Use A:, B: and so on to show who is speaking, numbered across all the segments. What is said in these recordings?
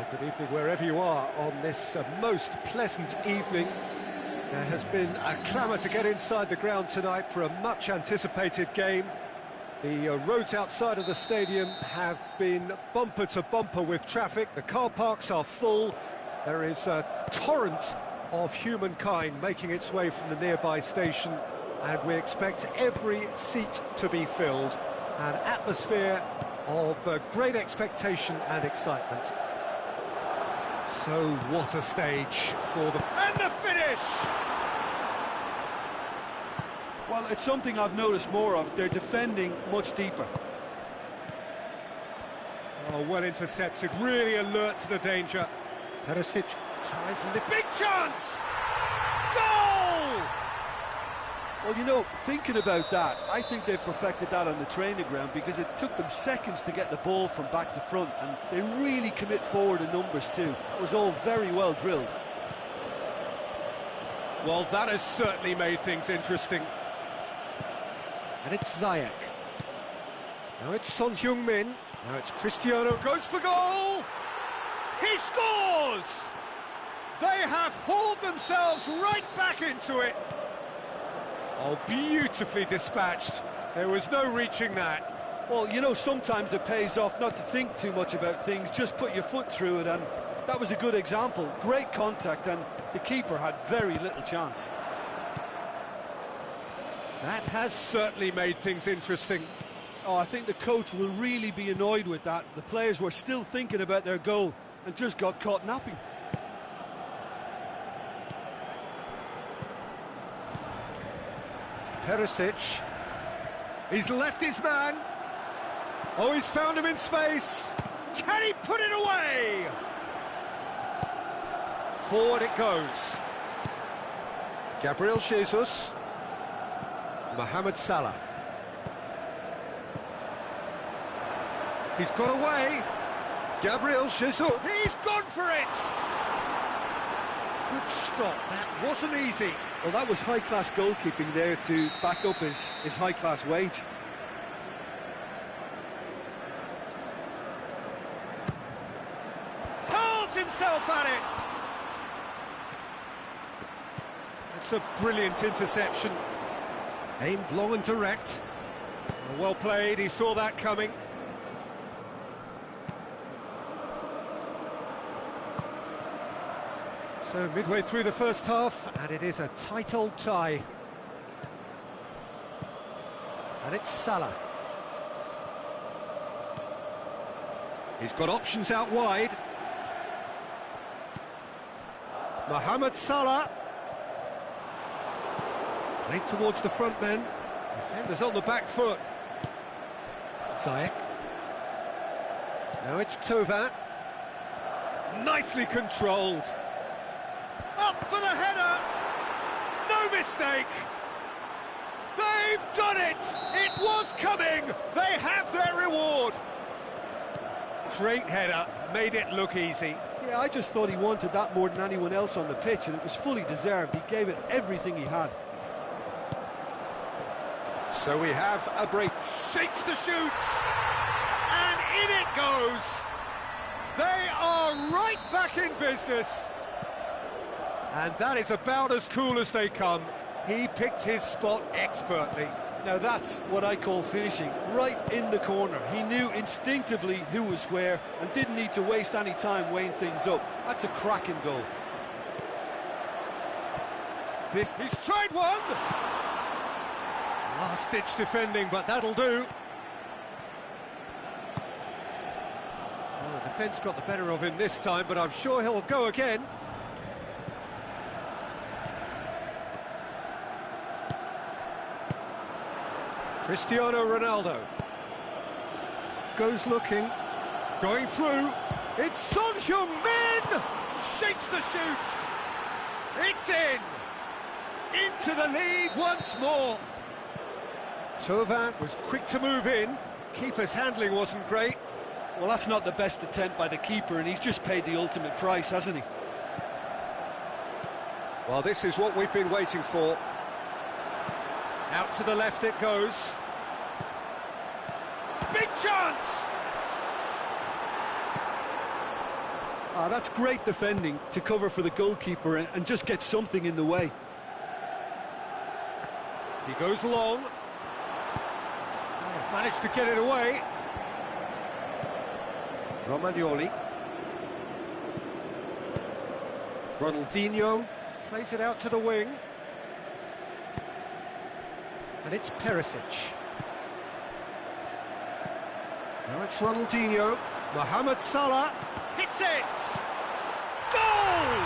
A: Well, good evening wherever you are on this most pleasant evening. There has been a clamour to get inside the ground tonight for a much-anticipated game. The roads outside of the stadium have been bumper to bumper with traffic. The car parks are full. There is a torrent of humankind making its way from the nearby station, and we expect every seat to be filled. An atmosphere of great expectation and excitement. So what a stage for them. And the finish!
B: Well, it's something I've noticed more of. They're defending much deeper.
A: Oh, well intercepted, really alert to the danger. Perisic tries to lift. Big chance! Goal!
B: Well, you know, thinking about that, I think they've perfected that on the training ground because it took them seconds to get the ball from back to front, and they really commit forward in numbers too. That was all very well drilled.
A: Well, that has certainly made things interesting. And it's Ziyech. Now it's Son Heung-min. Now it's Cristiano. Goes for goal! He scores! They have hauled themselves right back into it. Oh, beautifully dispatched. There was no reaching that.
B: Well, you know, sometimes it pays off not to think too much about things, just put your foot through it, and that was a good example. Great contact, and the keeper had very little chance.
A: That has certainly made things interesting.
B: Oh, I think the coach will really be annoyed with that. The players were still thinking about their goal and just got caught napping.
A: Perisic, he's left his man. Oh, he's found him in space. Can he put it away? Forward it goes. Gabriel Jesus. Mohamed Salah. He's got away. Gabriel Jesus. He's gone for it. Good stop. That wasn't easy.
B: Well, that was high-class goalkeeping there to back up his high-class wage.
A: Hurls himself at it. It's a brilliant interception. Aimed long and direct. Well played, he saw that coming. So midway through the first half, and it is a tight old tie. And it's Salah. He's got options out wide. Mohamed Salah. Played towards the front men. Defenders on the back foot. Ziyech. Now it's Thauvin. Nicely controlled. Up for the header! No mistake! They've done it! It was coming! They have their reward! Great header, made it look easy.
B: Yeah, I just thought he wanted that more than anyone else on the pitch, and it was fully deserved. He gave it everything he had.
A: So we have a break. Shakes the shoots! And in it goes! They are right back in business! And that is about as cool as they come. He picked his spot expertly.
B: Now that's what I call finishing, right in the corner. He knew instinctively who was where and didn't need to waste any time weighing things up. That's a cracking goal.
A: He's tried one! Last-ditch defending, but that'll do. Well, the defence got the better of him this time, but I'm sure he'll go again. Cristiano Ronaldo goes looking, going through. It's Son Heung-min, shakes the shoot. It's into the lead once more. Thauvin was quick to move in. Keeper's handling wasn't great.
B: Well, that's not the best attempt by the keeper, and he's just paid the ultimate price, hasn't he?
A: Well, this is what we've been waiting for. Out to the left it goes. Big chance!
B: That's great defending to cover for the goalkeeper and just get something in the way.
A: He goes long. They've managed to get it away. Romagnoli. Ronaldinho plays it out to the wing. And it's Perisic. Now it's Ronaldinho. Mohamed Salah hits it! Goal!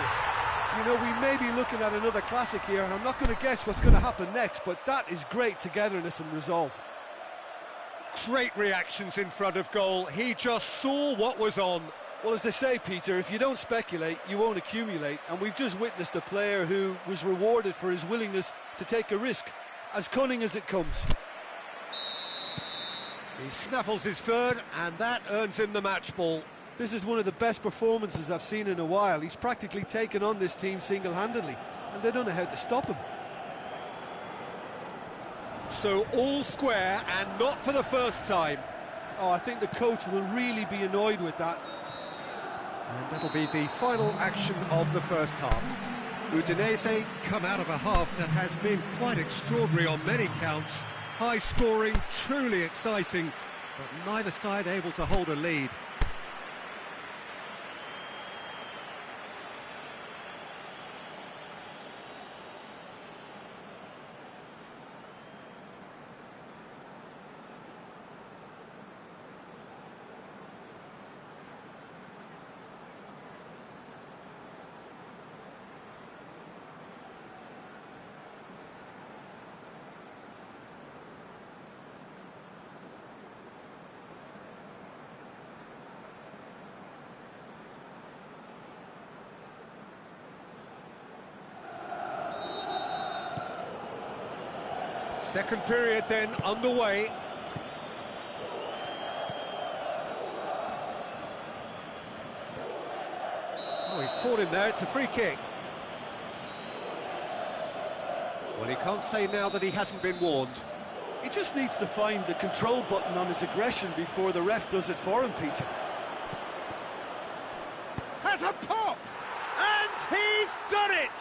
B: You know, we may be looking at another classic here, and I'm not going to guess what's going to happen next, but that is great togetherness and resolve.
A: Great reactions in front of goal. He just saw what was on.
B: Well, as they say, Peter, if you don't speculate, you won't accumulate, and we've just witnessed a player who was rewarded for his willingness to take a risk, as cunning as it comes.
A: He snaffles his third, and that earns him the match ball.
B: This is one of the best performances I've seen in a while. He's practically taken on this team single-handedly, and they don't know how to stop him.
A: So all square, and not for the first time.
B: Oh, I think the coach will really be annoyed with that.
A: And that'll be the final action of the first half. Udinese come out of a half that has been quite extraordinary on many counts. High scoring, truly exciting, but neither side able to hold a lead. Second period then underway. Oh, he's caught him there, it's a free kick. Well, he can't say now that he hasn't been warned.
B: He just needs to find the control button on his aggression before the ref does it for him, Peter.
A: Has a pop! And he's done it!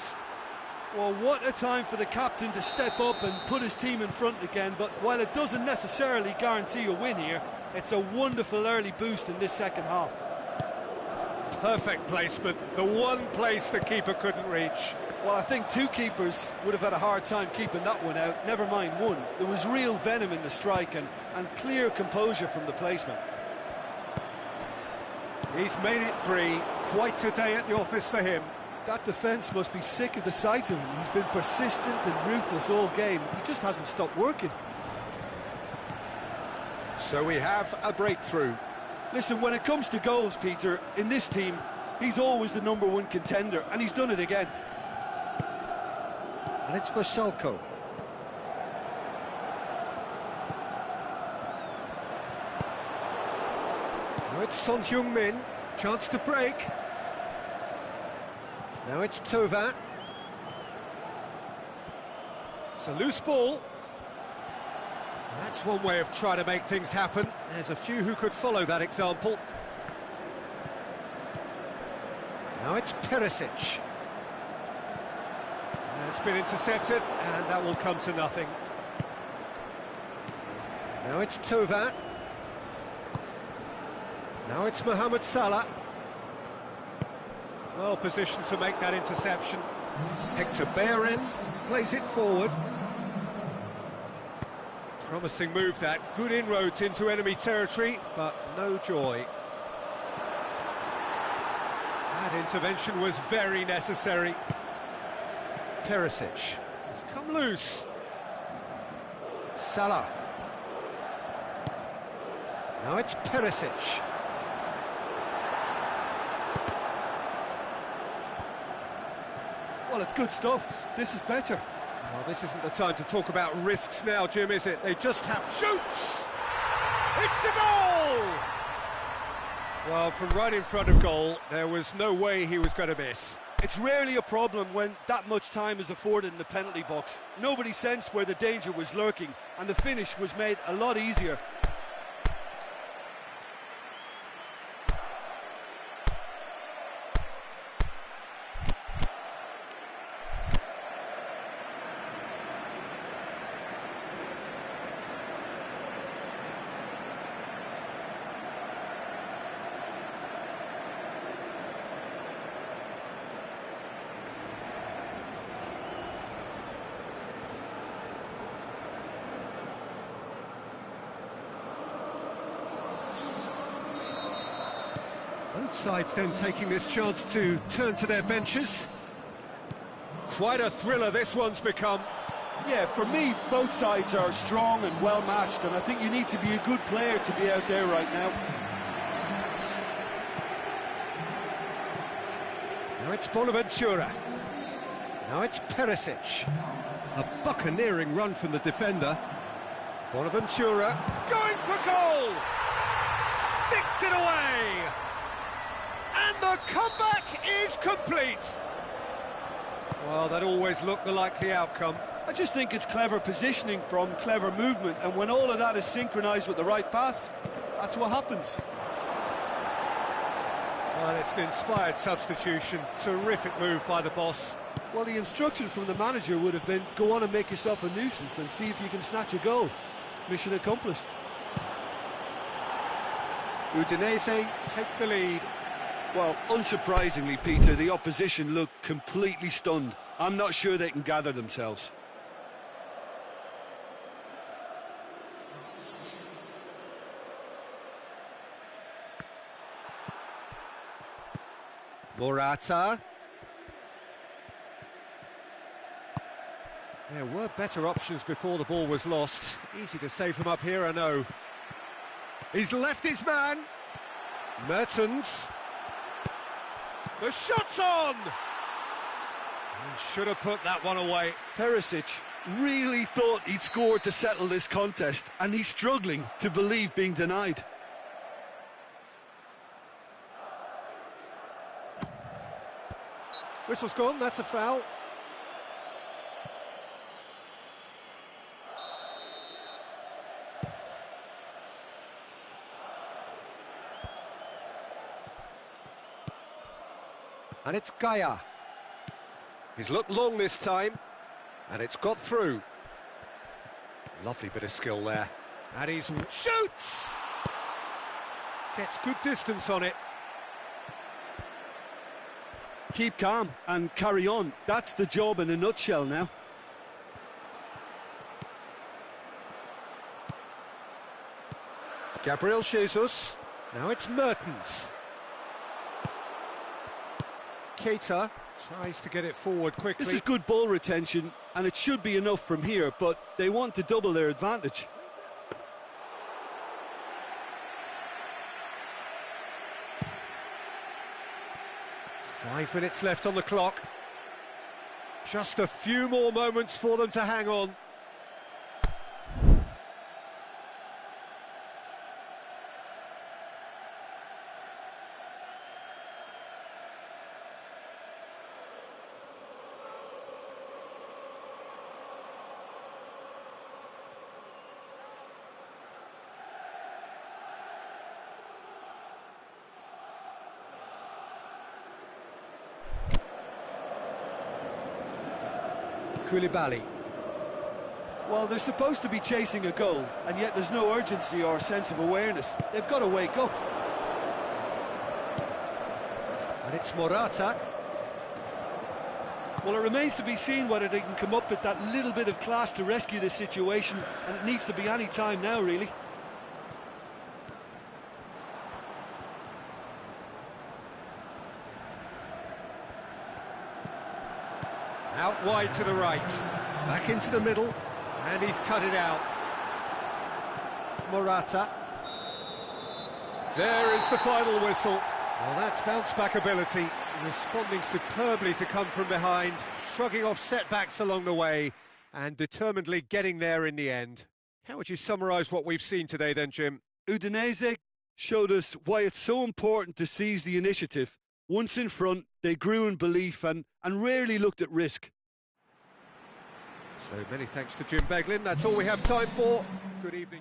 B: Well, what a time for the captain to step up and put his team in front again, but while it doesn't necessarily guarantee a win here, it's a wonderful early boost in this second half.
A: Perfect placement, the one place the keeper couldn't reach.
B: Well, I think two keepers would have had a hard time keeping that one out, never mind one. There was real venom in the strike and clear composure from the placement.
A: He's made it three, quite a day at the office for him.
B: That defence must be sick of the sight of him. He's been persistent and ruthless all game. He just hasn't stopped working.
A: So we have a breakthrough.
B: Listen, when it comes to goals, Peter, in this team, he's always the #1 contender, and he's done it again.
A: And it's for Schalke. Now it's Son Heung-min, chance to break. Now it's Thauvin. It's a loose ball. That's one way of trying to make things happen. There's a few who could follow that example. Now it's Perisic. It's been intercepted, and that will come to nothing. Now it's Thauvin. Now it's Mohamed Salah. Well positioned to make that interception. Hector Bellerin plays it forward. Promising move that, good inroads into enemy territory, but no joy. That intervention was very necessary. Perisic has come loose. Salah. Now it's Perisic.
B: Well, it's good stuff. This is better.
A: Well, this isn't the time to talk about risks now, Jim, is it? They just have... Shoots! It's a goal! Well, from right in front of goal, there was no way he was going to miss.
B: It's rarely a problem when that much time is afforded in the penalty box. Nobody sensed where the danger was lurking, and the finish was made a lot easier.
A: Both sides then taking this chance to turn to their benches. Quite a thriller this one's become.
B: Yeah, for me, both sides are strong and well matched, and I think you need to be a good player to be out there right now.
A: Now it's Bonaventura. Now it's Perisic. A buccaneering run from the defender. Bonaventura going for goal! Sticks it away! And the comeback is complete! Well, that always looked the likely outcome.
B: I just think it's clever positioning from clever movement, and when all of that is synchronised with the right pass, that's what happens.
A: Well, it's an inspired substitution. Terrific move by the boss.
B: Well, the instruction from the manager would have been, go on and make yourself a nuisance and see if you can snatch a goal. Mission accomplished.
A: Udinese take the lead.
B: Well, unsurprisingly, Peter, the opposition look completely stunned. I'm not sure they can gather themselves.
A: Morata. There were better options before the ball was lost. Easy to save him up here, I know. He's left his man. Mertens. The shot's on! He should have put that one away.
B: Perisic really thought he'd scored to settle this contest, and he's struggling to believe being denied.
A: Whistle's gone, that's a foul. And it's Gaia. He's looked long this time, and it's got through. Lovely bit of skill there. And he's shoots! Gets good distance on it.
B: Keep calm and carry on. That's the job in a nutshell now.
A: Gabriel Jesus. Now it's Mertens. Keita tries to get it forward quickly.
B: This is good ball retention, and it should be enough from here, but they want to double their advantage.
A: Five minutes left on the clock. Just a few more moments for them to hang on. Koulibaly.
B: Well, they're supposed to be chasing a goal, and yet there's no urgency or sense of awareness. They've got to wake up.
A: And it's Morata.
B: Well, it remains to be seen whether they can come up with that little bit of class to rescue this situation, and it needs to be any time now, really.
A: Out wide to the right, back into the middle, and he's cut it out. Morata. There is the final whistle. Well, that's bounce-back ability, responding superbly to come from behind, shrugging off setbacks along the way, and determinedly getting there in the end. How would you summarise what we've seen today then, Jim?
B: Udinese showed us why it's so important to seize the initiative. Once in front, they grew in belief and rarely looked at risk.
A: So many thanks to Jim Beglin. That's all we have time for. Good evening.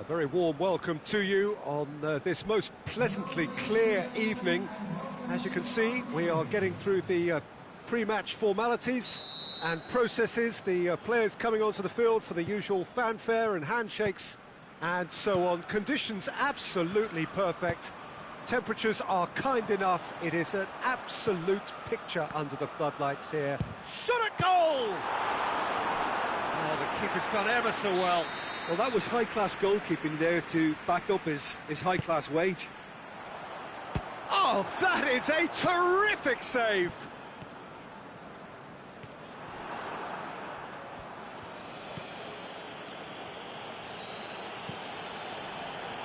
A: Very warm welcome to you on this most pleasantly clear evening. As you can see, we are getting through the pre-match formalities and processes, the players coming onto the field for the usual fanfare and handshakes and so on. Conditions absolutely perfect. Temperatures are kind enough. It is an absolute picture under the floodlights here. Shot at goal! Oh, the keeper's done ever so well.
B: Well, that was high-class goalkeeping there to back up his high-class wage.
A: Oh, that is a terrific save!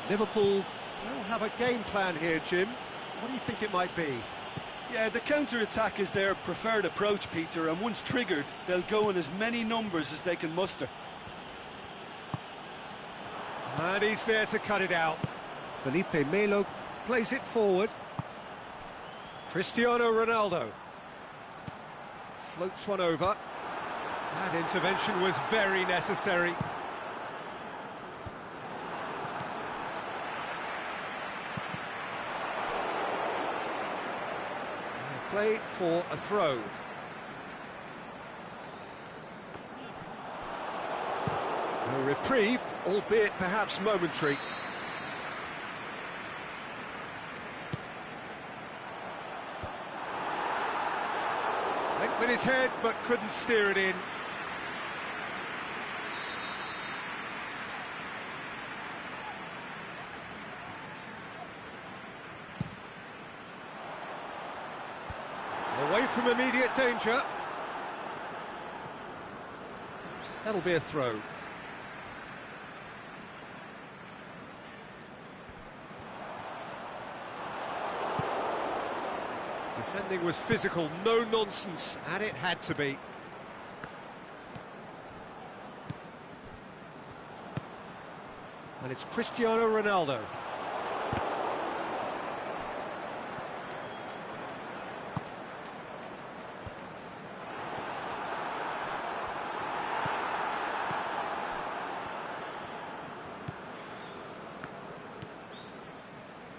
A: Liverpool will have a game plan here, Jim. What do you think it might be?
B: Yeah, the counter-attack is their preferred approach, Peter, and once triggered, they'll go in as many numbers as they can muster.
A: And he's there to cut it out. Felipe Melo plays it forward. Cristiano Ronaldo floats one over. That intervention was very necessary. Play for a throw. A reprieve, albeit perhaps momentary. Went with his head, but couldn't steer it in. Away from immediate danger. That'll be a throw. Defending was physical, no nonsense, and it had to be. And it's Cristiano Ronaldo.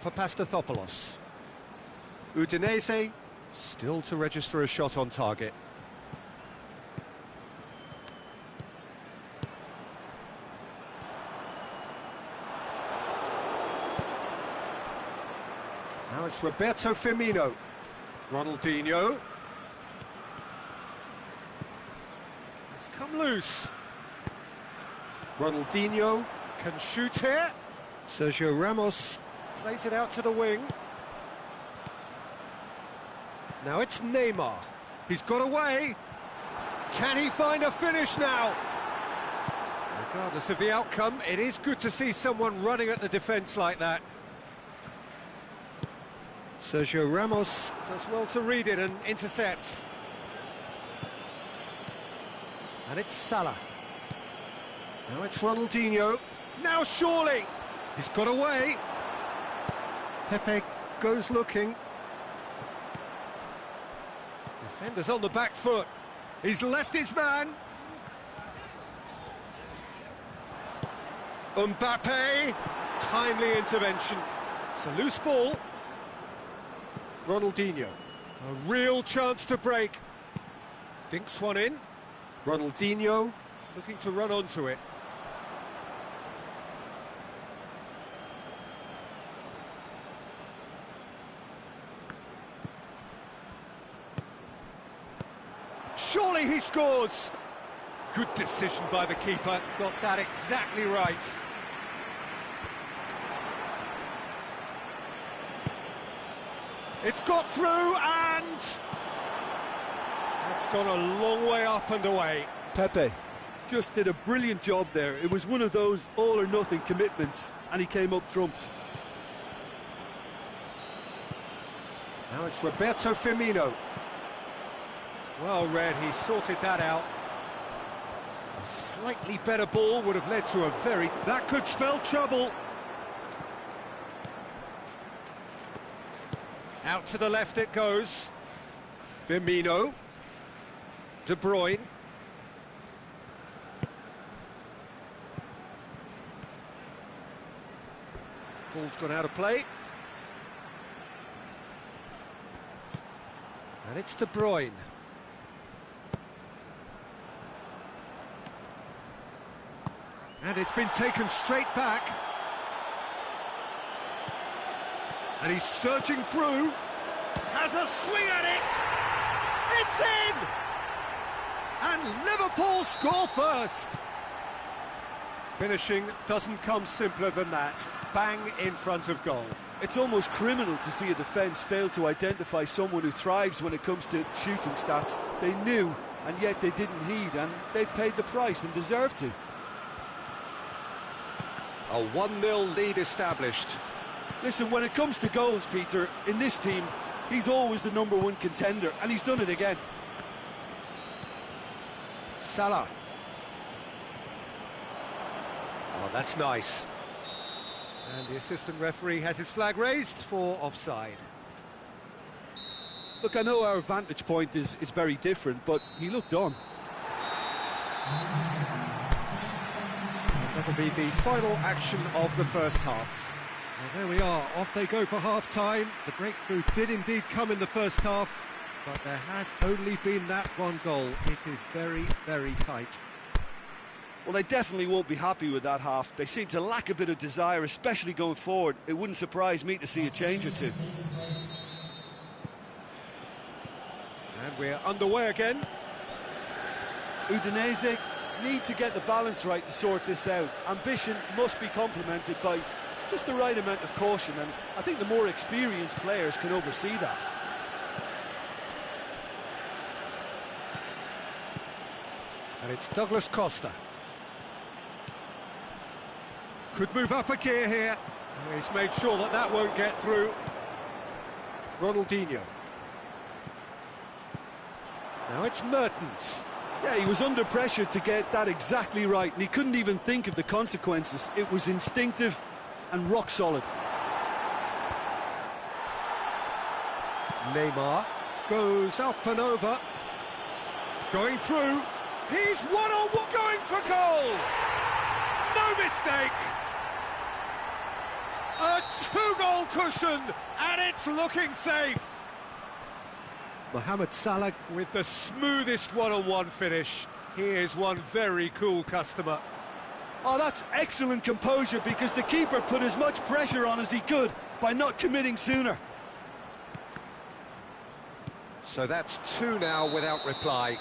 A: Papastathopoulos. Udinese still to register a shot on target. Now it's Roberto Firmino. Ronaldinho. It's come loose. Ronaldinho can shoot here. Sergio Ramos plays it out to the wing. Now it's Neymar. He's got away. Can he find a finish now? Regardless of the outcome, it is good to see someone running at the defence like that. Sergio Ramos does well to read it and intercepts. And it's Salah. Now it's Ronaldinho. Now surely! He's got away. Pepe goes looking. Defender's on the back foot. He's left his man. Mbappe. Timely intervention. It's a loose ball. Ronaldinho. A real chance to break. Dinks one in. Ronaldinho looking to run onto it. Surely he scores! Good decision by the keeper, got that exactly right. It's got through and... It's gone a long way up and away.
B: Pepe just did a brilliant job there. It was one of those all-or-nothing commitments, and he came up trumps.
A: Now it's Roberto Firmino. Well read, he sorted that out. A slightly better ball would have led to a very... That could spell trouble. Out to the left it goes. Firmino. De Bruyne. Ball's gone out of play. And it's De Bruyne. And it's been taken straight back. And he's surging through. Has a swing at it. It's in! And Liverpool score first. Finishing doesn't come simpler than that. Bang in front of goal.
B: It's almost criminal to see a defence fail to identify someone who thrives when it comes to shooting stats. They knew, and yet they didn't heed, and they've paid the price and deserve to.
A: A 1-0 lead established.
B: Listen, when it comes to goals, Peter, in this team, he's always the #1 contender, and he's done it again.
A: Salah. Oh, that's nice. And the assistant referee has his flag raised for offside.
B: Look, I know our vantage point is very different, but he looked on.
A: And that'll be the final action of the first half. Well, there we are, off they go for half-time. The breakthrough did indeed come in the first half, but there has only been that one goal. It is very, very tight.
B: Well, they definitely won't be happy with that half. They seem to lack a bit of desire, especially going forward. It wouldn't surprise me to see a change or two.
A: And we're underway again.
B: Udinese need to get the balance right to sort this out. Ambition must be complemented by just the right amount of caution, and I think the more experienced players can oversee that.
A: And it's Douglas Costa. Could move up a gear here. He's made sure that that won't get through. Ronaldinho. Now it's Mertens.
B: Yeah, he was under pressure to get that exactly right, and he couldn't even think of the consequences. It was instinctive and rock solid.
A: Neymar goes up and over. Going through. He's one-on-one going for goal! No mistake! A 2-goal cushion, and it's looking safe. Mohamed Salah with the smoothest one-on-one finish. He is one very cool customer.
B: Oh, that's excellent composure, because the keeper put as much pressure on as he could by not committing sooner.
A: So that's 2 now without reply.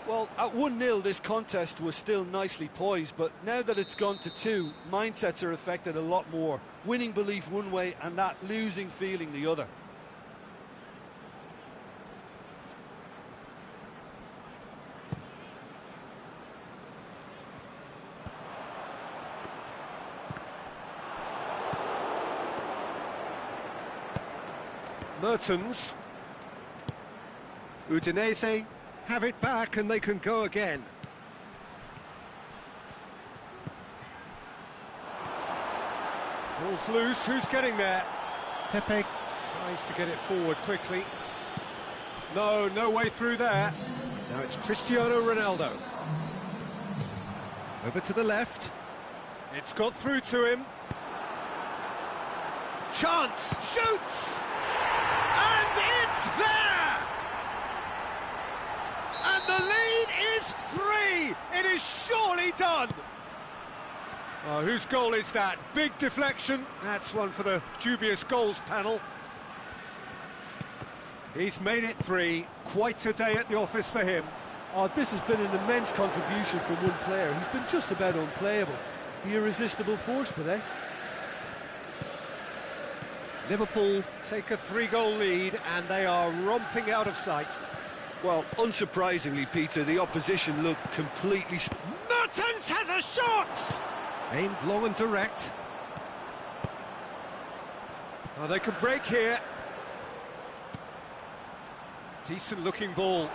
B: Well, at 1-0 this contest was still nicely poised, but now that it's gone to 2, mindsets are affected a lot more. Winning belief one way and that losing feeling the other.
A: Mertens. Udinese have it back and they can go again. Ball's loose, who's getting there? Pepe tries to get it forward quickly. No way through there. Now it's Cristiano Ronaldo. Over to the left. It's got through to him. Chance, shoots! And it's there! And the lead is 3! It is surely done! Oh, whose goal is that? Big deflection. That's one for the dubious goals panel. He's made it 3. Quite a day at the office for him.
B: Oh, this has been an immense contribution from one player. He's been just about unplayable. The irresistible force today.
A: Liverpool take a 3-goal lead and they are romping out of sight.
B: Well, unsurprisingly, Peter, the opposition looked completely...
A: Mertens has a shot! Aimed long and direct. Oh, they can break here. Decent looking ball.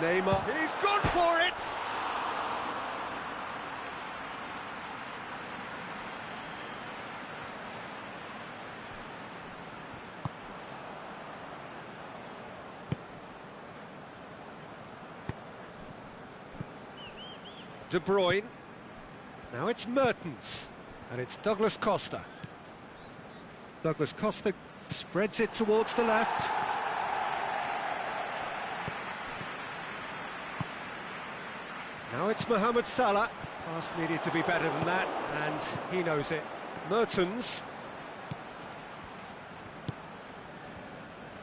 A: Neymar, he's gone for it! De Bruyne. Now it's Mertens. And it's Douglas Costa. Douglas Costa spreads it towards the left. Now it's Mohamed Salah. Pass needed to be better than that, and he knows it. Mertens.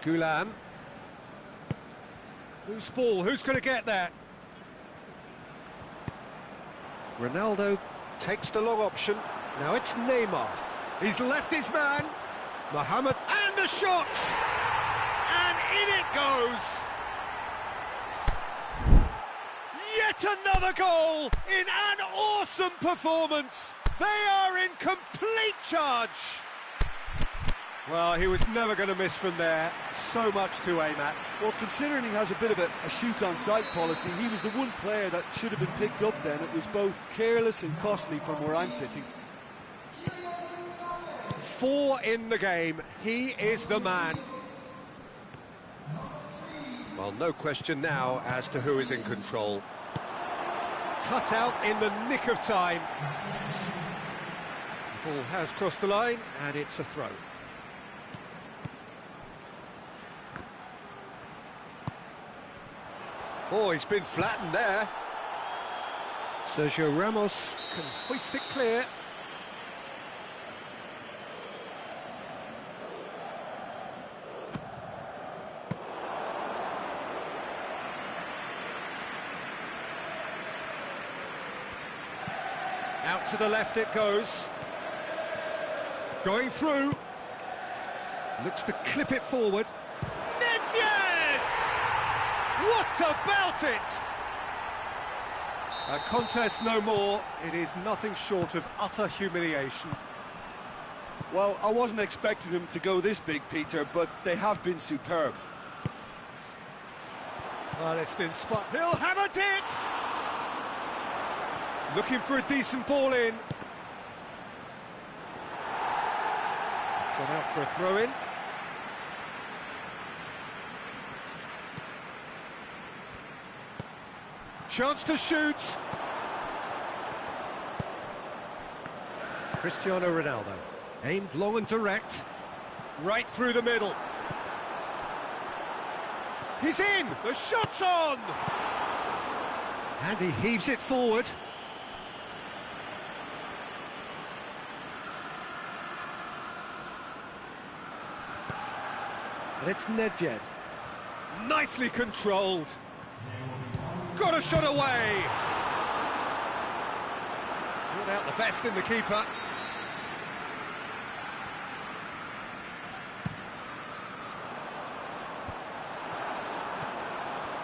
A: Gulam. Loose ball, who's going to get there? Ronaldo takes the long option. Now it's Neymar. He's left his man. Mohamed, and the shot! And in it goes! Yet another goal in an awesome performance. They are in complete charge. Well, he was never going to miss from there. So much to aim at.
B: Well, considering he has a bit of a shoot-on-sight policy, he was the one player that should have been picked up then. It was both careless and costly from where I'm sitting.
A: 4 in the game. He is the man. Well, no question now as to who is in control. Cut out in the nick of time. The ball has crossed the line, and it's a throw. Oh, he's been flattened there. Sergio Ramos can hoist it clear. Out to the left it goes. Going through. Looks to clip it forward. What about it? A contest no more. It is nothing short of utter humiliation.
B: Well, I wasn't expecting them to go this big, Peter, but they have been superb.
A: Well, it's been spot. He'll have a dip! Looking for a decent ball in. It's gone out for a throw-in. Chance to shoot. Cristiano Ronaldo, aimed long and direct, right through the middle. He's in, the shot's on! And he heaves it forward. And it's Nedved. Nicely controlled. Got a shot away! Brought out the best in the keeper.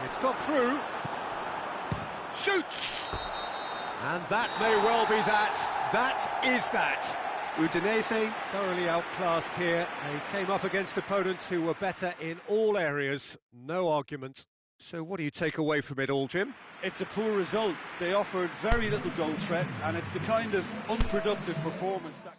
A: It's got through. Shoots! And that may well be that. That is that. Udinese thoroughly outclassed here. They came up against opponents who were better in all areas. No argument. So what do you take away from it all, Jim?
B: It's a poor result. They offered very little goal threat, and it's the kind of unproductive performance that...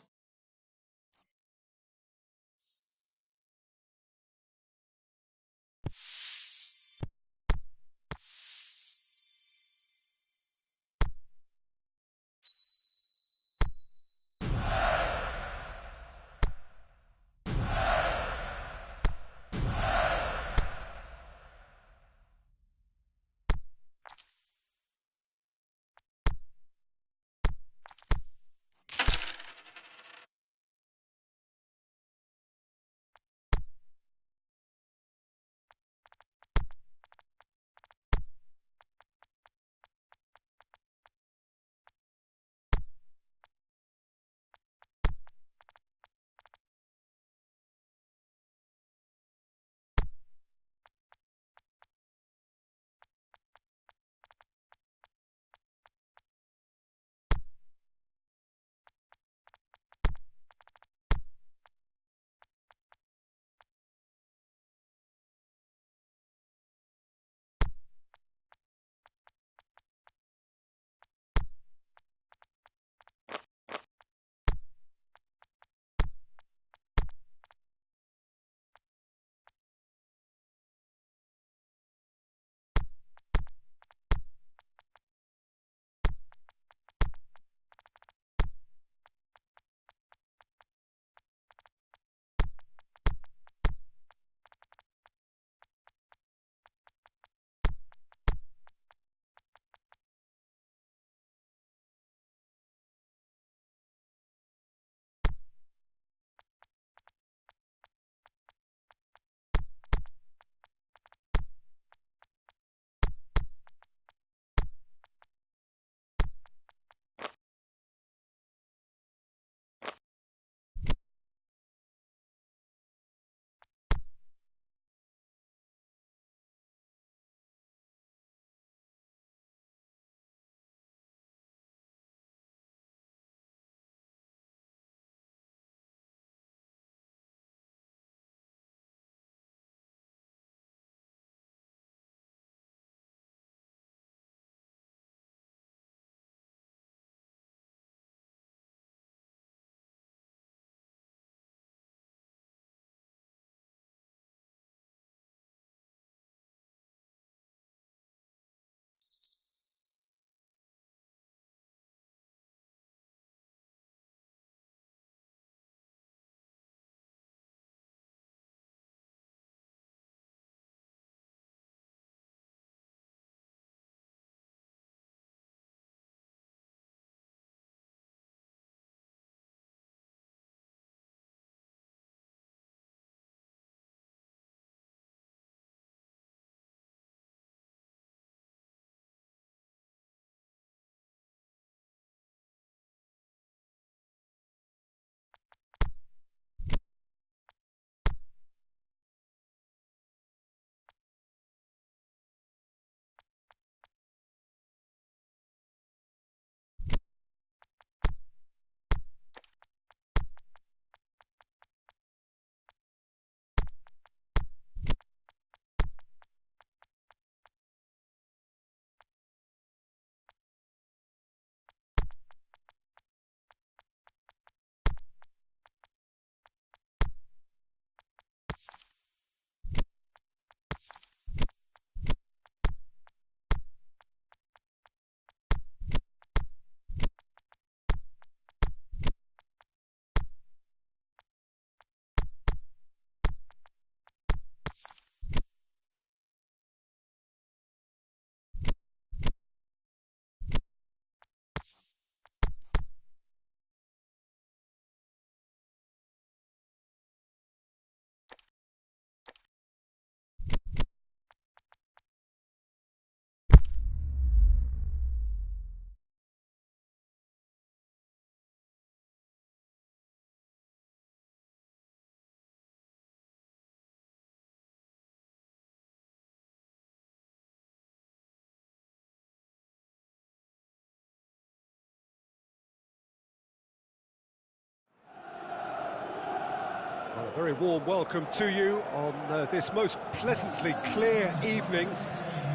A: A very warm welcome to you on this most pleasantly clear evening.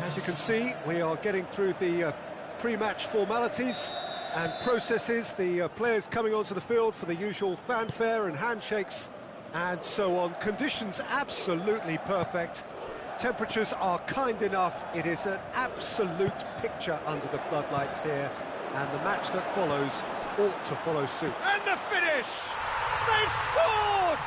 A: As you can see, we are getting through the pre-match formalities and processes, the players coming onto the field for the usual fanfare and handshakes and so on. Conditions absolutely perfect. Temperatures are kind enough. It is an absolute picture under the floodlights here, and the match that follows ought to follow suit.
B: And the finish! They've scored!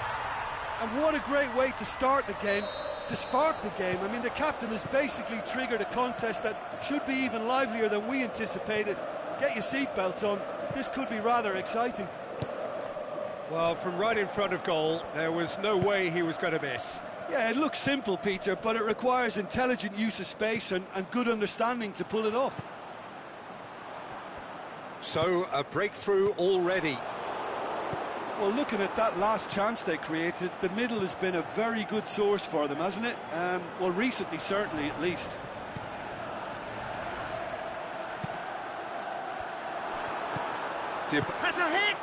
B: And what a great way to start the game, to spark the game. I mean, the captain has basically triggered a contest that should be even livelier than we anticipated. Get your seatbelts on, this could be rather exciting.
A: Well, from right in front of goal, there was no way he was going to miss.
B: Yeah, it looks simple, Peter, but it requires intelligent use of space and good understanding to pull it off.
A: So, a breakthrough already.
B: Well, looking at that last chance they created, the middle has been a very good source for them, hasn't it? Well, recently, certainly, at least.
A: Has a hit!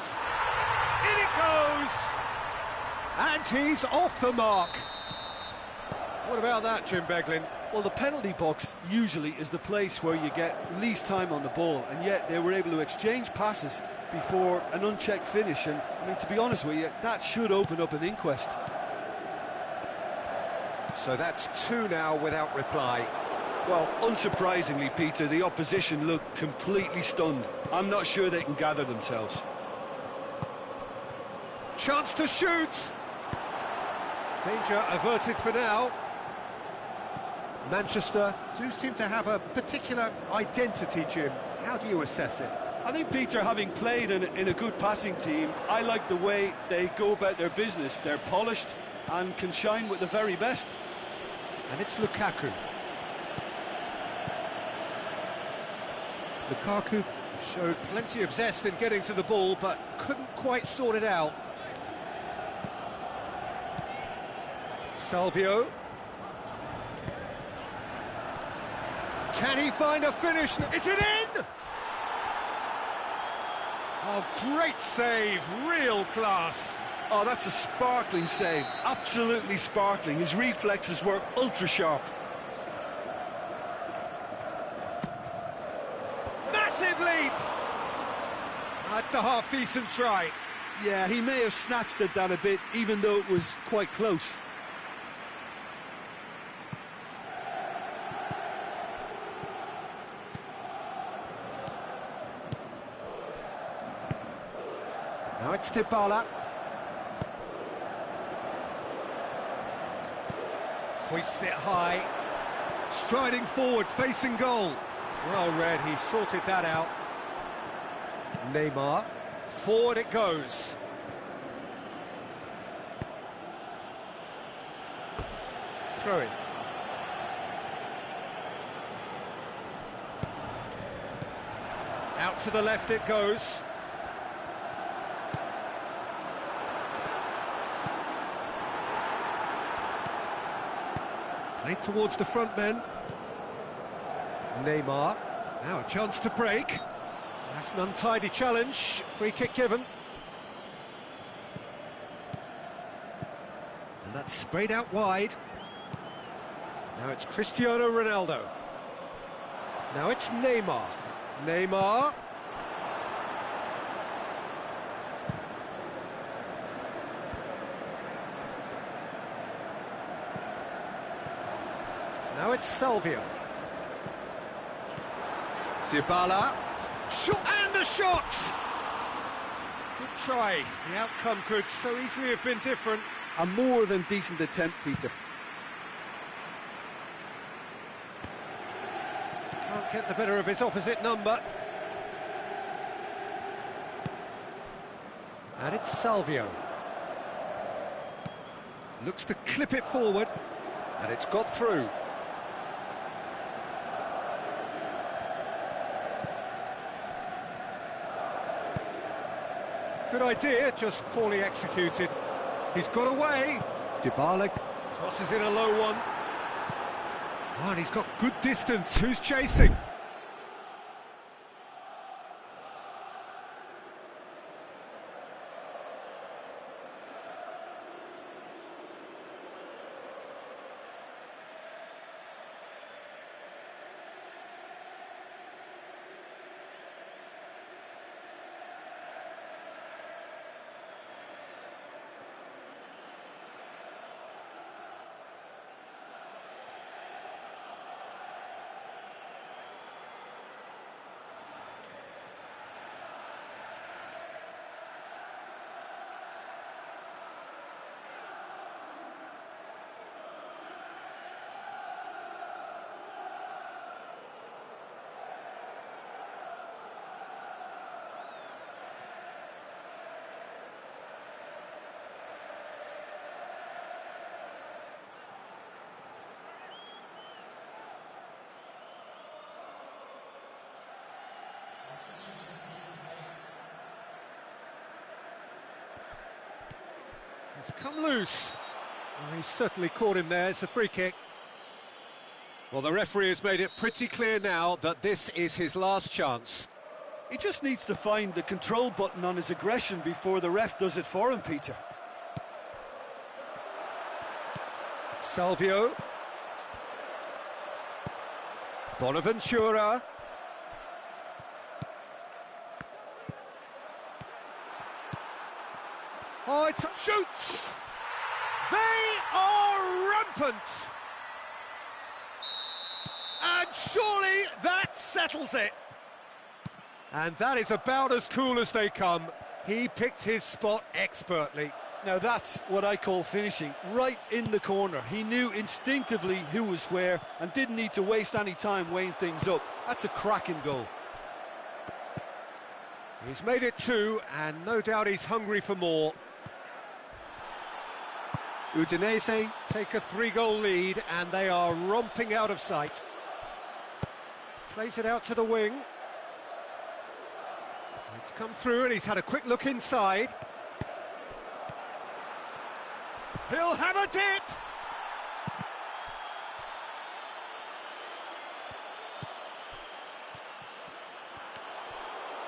A: In it goes! And he's off the mark. What about that, Jim Beglin?
B: Well, the penalty box usually is the place where you get least time on the ball, and yet they were able to exchange passes before an unchecked finish, and I mean, to be honest with you, that should open up an inquest.
A: So that's two now without reply.
B: Well, unsurprisingly, Peter, the opposition look completely stunned. I'm not sure they can gather themselves.
A: Chance to shoot! Danger averted for now. Manchester do seem to have a particular identity, Jim. How do you assess it?
B: I think, Peter, having played in a good passing team, I like the way they go about their business. They're polished and can shine with the very best.
A: And it's Lukaku. Lukaku showed plenty of zest in getting to the ball, but couldn't quite sort it out. Salvio. Can he find a finish? Is it in? Oh, great save, real class.
B: Oh, that's a sparkling save, absolutely sparkling. His reflexes were ultra sharp.
A: Massive leap! That's a half-decent try.
B: Yeah, he may have snatched at that a bit, even though it was quite close.
A: Now it's Dybala. Hoists it high. Striding forward, facing goal. Well read, he sorted that out. Neymar. Forward it goes. Throw in. Out to the left it goes. Played towards the front men. Neymar. Now a chance to break. That's an untidy challenge. Free kick given. And that's sprayed out wide. Now it's Cristiano Ronaldo. Now it's Neymar. Neymar. Now it's Salvio. Dybala. Shot and a shot! Good try. The outcome could so easily have been different.
B: A more than decent attempt, Peter.
A: Can't get the better of his opposite number. And it's Salvio. Looks to clip it forward. And it's got through. Good idea, just poorly executed. He's got away. Dybala crosses in a low one. Oh, and he's got good distance. Who's chasing? He's come loose. Well, he certainly caught him there. It's a free kick. Well, the referee has made it pretty clear now that this is his last chance.
B: He just needs to find the control button on his aggression before the ref does it for him, Peter.
A: Salvio. Bonaventura. Oh, it's shoots! They are rampant! And surely that settles it. And that is about as cool as they come. He picked his spot expertly.
B: Now that's what I call finishing, right in the corner. He knew instinctively who was where and didn't need to waste any time weighing things up. That's a cracking goal.
A: He's made it 2, and no doubt he's hungry for more. Udinese take a 3-goal lead, and they are romping out of sight. Plays it out to the wing. It's come through, and he's had a quick look inside. He'll have a dip!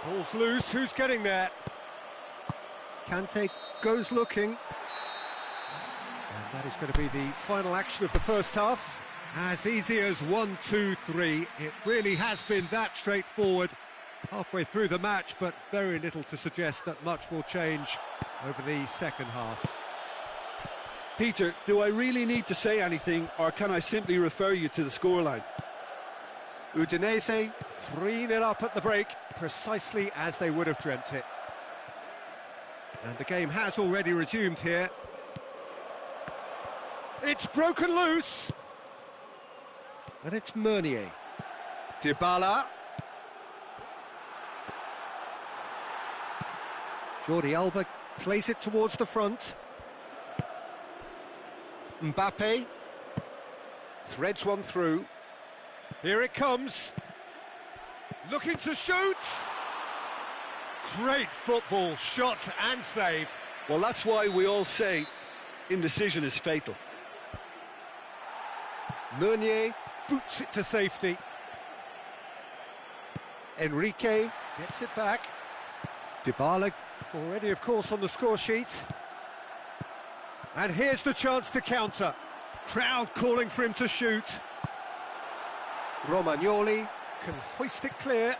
A: Ball's loose, who's getting there? Kante goes looking. And that is going to be the final action of the first half. As easy as 1, 2, 3. It really has been that straightforward halfway through the match, but very little to suggest that much will change over the second half.
B: Peter, do I really need to say anything, or can I simply refer you to the scoreline?
A: Udinese 3-0 up at the break, precisely as they would have dreamt it. And the game has already resumed here. It's broken loose! And it's Meunier. Dybala. Jordi Alba plays it towards the front. Mbappe threads one through. Here it comes. Looking to shoot. Great football, shot and save.
B: Well, that's why we all say indecision is fatal.
A: Meunier boots it to safety. Enrique gets it back. Dybala already, of course, on the score sheet. And here's the chance to counter. Crowd calling for him to shoot. Romagnoli can hoist it clear.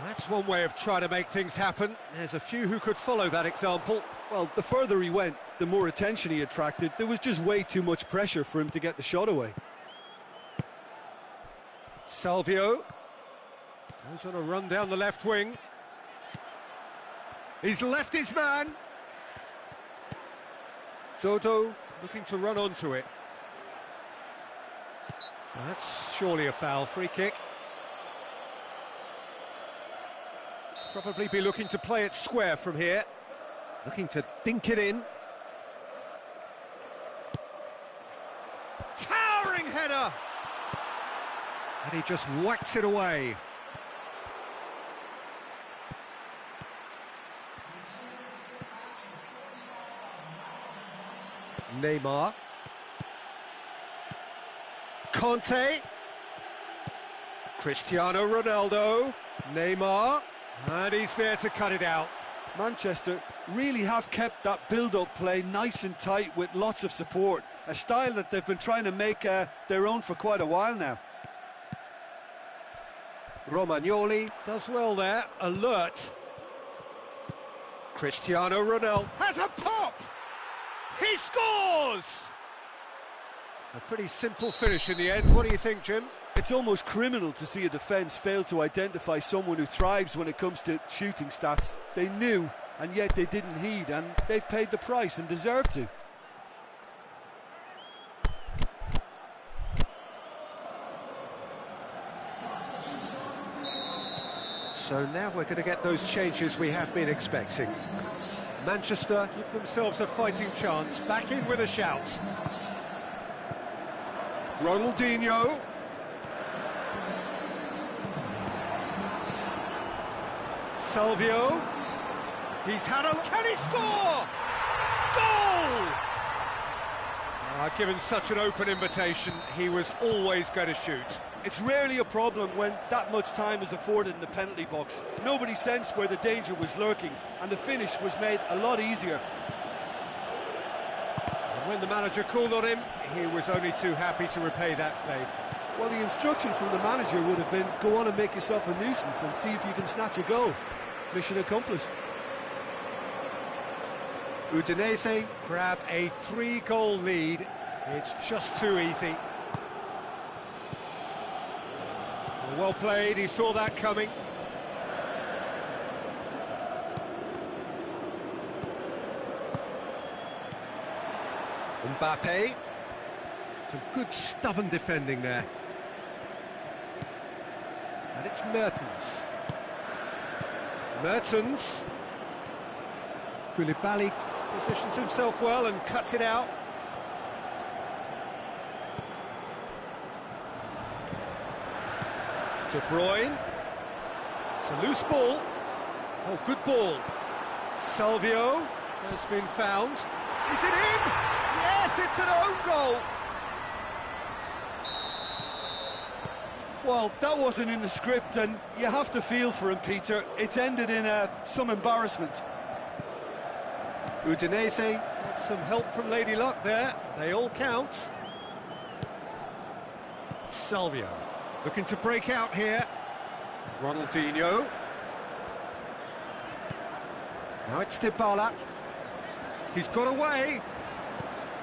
A: That's one way of trying to make things happen. There's a few who could follow that example.
B: Well, the further he went, the more attention he attracted. There was just way too much pressure for him to get the shot away.
A: Salvio goes on a run down the left wing. He's left his man. Dodo looking to run onto it. Well, that's surely a foul. Free kick. Probably be looking to play it square from here. Looking to dink it in. Towering header! And he just whacks it away. Neymar. Conte. Cristiano Ronaldo. Neymar. And he's there to cut it out.
B: Manchester really have kept that build-up play nice and tight with lots of support. A style that they've been trying to make their own for quite a while now.
A: Romagnoli does well there, alert. Cristiano Ronaldo has a pop! He scores! A pretty simple finish in the end. What do you think, Jim?
B: It's almost criminal to see a defence fail to identify someone who thrives when it comes to shooting stats. They knew, and yet they didn't heed, and they've paid the price and deserve to.
A: So now we're going to get those changes we have been expecting. Manchester give themselves a fighting chance, back in with a shout. Ronaldinho. Salvio. He's had a... Can he score? Given such an open invitation, he was always going to shoot.
B: It's rarely a problem when that much time is afforded in the penalty box. Nobody sensed where the danger was lurking, and the finish was made a lot easier.
A: And when the manager called on him, he was only too happy to repay that faith.
B: Well, the instruction from the manager would have been, go on and make yourself a nuisance and see if you can snatch a goal. Mission accomplished.
A: Udinese grab a 3-goal lead. It's just too easy. Well played, he saw that coming. Mbappe. Some good stubborn defending there. And it's Mertens. Mertens. Koulibaly positions himself well and cuts it out. De Bruyne. It's a loose ball. Oh, good ball. Salvio has been found. Is it in? Yes, it's an own goal.
B: Well, that wasn't in the script, and you have to feel for him, Peter. It's ended in some embarrassment.
A: Udinese got some help from Lady Luck there. They all count. Salvio looking to break out here. Ronaldinho. Now it's Dybala. He's got away.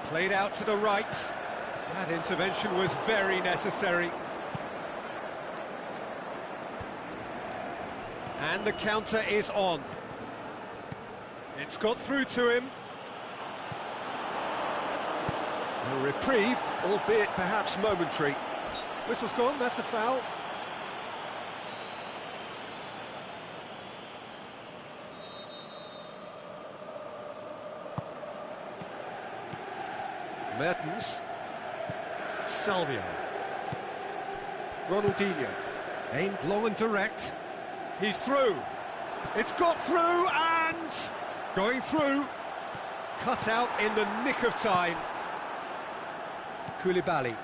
A: Played out to the right. That intervention was very necessary. And the counter is on. It's got through to him. A reprieve, albeit perhaps momentary. Whistle's gone, that's a foul. Mertens. Salvio. Ronaldinho. Aimed long and direct. He's through. It's got through and going through. Cut out in the nick of time. Koulibaly.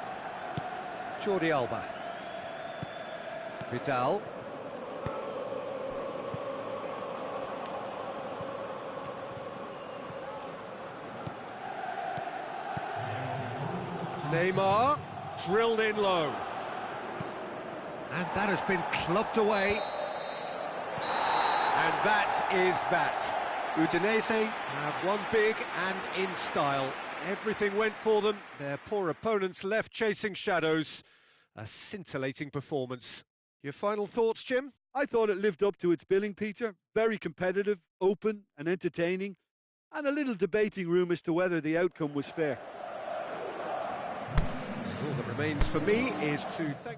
A: Jordi Alba. Vidal. Neymar. Drilled in low. And that has been clubbed away. And that is that. Udinese have won big and in style. Everything went for them. Their poor opponents left chasing shadows. A scintillating performance. Your final thoughts, Jim?
B: I thought it lived up to its billing, Peter. Very competitive, open and entertaining, and a little debating room as to whether the outcome was fair.
A: All that remains for me is to thank...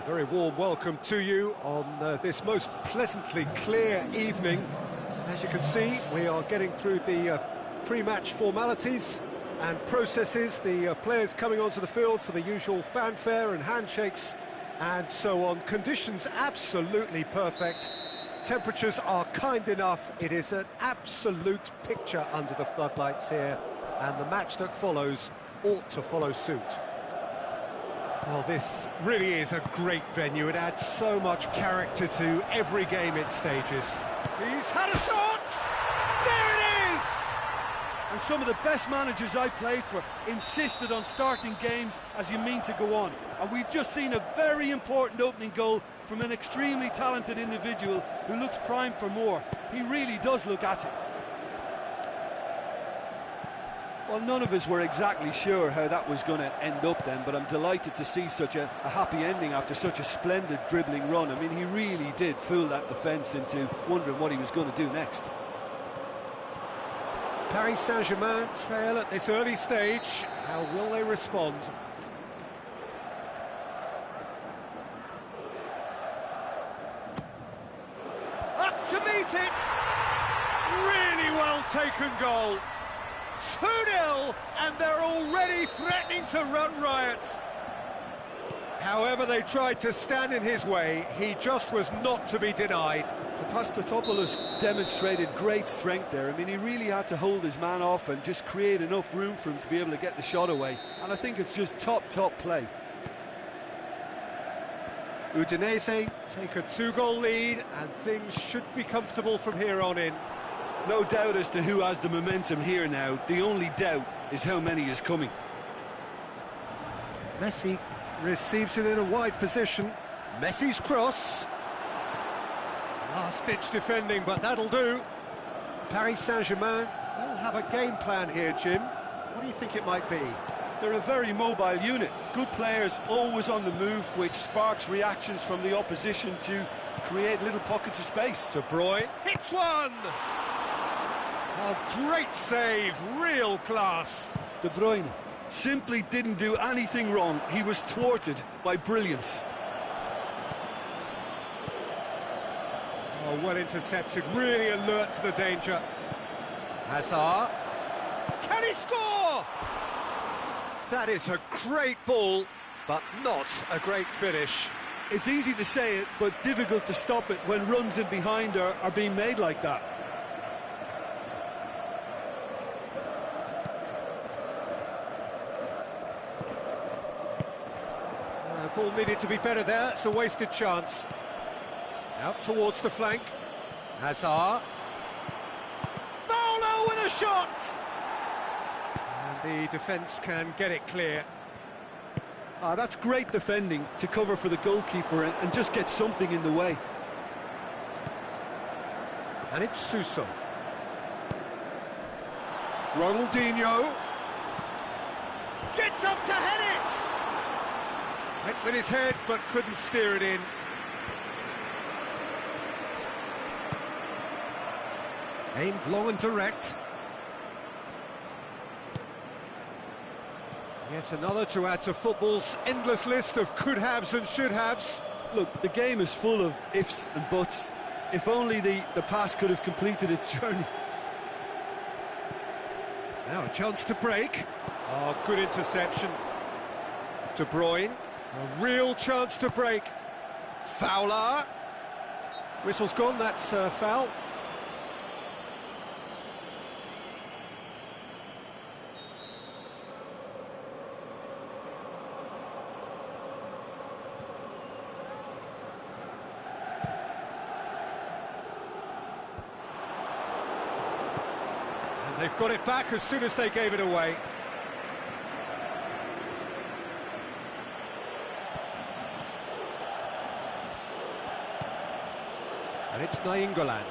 A: A very warm welcome to you on this most pleasantly clear evening. As you can see, we are getting through the pre-match formalities and processes, the players coming onto the field for the usual fanfare and handshakes and so on. Conditions absolutely perfect. Temperatures are kind enough. It is an absolute picture under the floodlights here, and the match that follows ought to follow suit. Well, this really is a great venue. It adds so much character to every game it stages. He's had a shot! There it is!
B: And some of the best managers I played for insisted on starting games as you mean to go on. And we've just seen a very important opening goal from an extremely talented individual who looks primed for more. He really does look at it. Well, none of us were exactly sure how that was going to end up then, but I'm delighted to see such a happy ending after such a splendid dribbling run. I mean, he really did fool that defence into wondering what he was going to do next.
A: Paris Saint-Germain trail at this early stage. How will they respond? Up to meet it! Really well taken goal. 2-0, and they're already threatening to run riot. However, they tried to stand in his way. He just was not to be denied.
B: Papastatopoulos demonstrated great strength there. I mean, he really had to hold his man off and just create enough room for him to be able to get the shot away. And I think it's just top play.
A: Udinese take a 2-goal lead, and things should be comfortable from here on in.
B: No doubt as to who has the momentum here now. The only doubt is how many is coming.
A: Messi receives it in a wide position. Messi's cross. Last-ditch defending, but that'll do. Paris Saint-Germain will have a game plan here, Jim. What do you think it might be?
B: They're a very mobile unit. Good players always on the move, which sparks reactions from the opposition to create little pockets of space.
A: De Bruyne hits one! A great save, real class.
B: De Bruyne simply didn't do anything wrong. He was thwarted by brilliance.
A: Oh, well intercepted, really alert to the danger. Hazard. Can he score? That is a great ball, but not a great finish.
B: It's easy to say it, but difficult to stop it when runs in behind are being made like that.
A: Ball needed to be better there. It's a wasted chance. Out towards the flank. Hazard. Fowler with a shot! And the defence can get it clear.
B: That's great defending to cover for the goalkeeper and just get something in the way.
A: And it's Suso. Ronaldinho. Gets up to head it! Went with his head, but couldn't steer it in. Aimed long and direct. Yet another to add to football's endless list of could-haves and should-haves.
B: Look, the game is full of ifs and buts. If only the pass could have completed its journey.
A: Now a chance to break. Oh, good interception. De Bruyne. A real chance to break. Fowler. Whistle's gone, that's foul. And they've got it back as soon as they gave it away. And it's Nainggolan.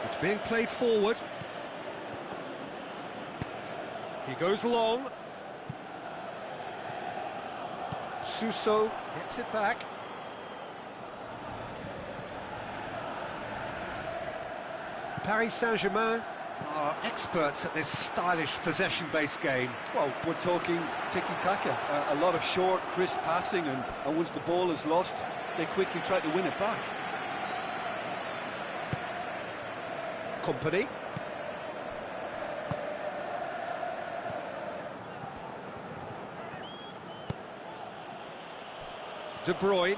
A: It's being played forward. He goes long. Suso gets it back. Paris Saint-Germain are experts at this stylish possession-based game.
B: Well, we're talking tiki-taka, a lot of short, crisp passing, and once the ball is lost, they quickly try to win it back.
A: Company. De Bruyne.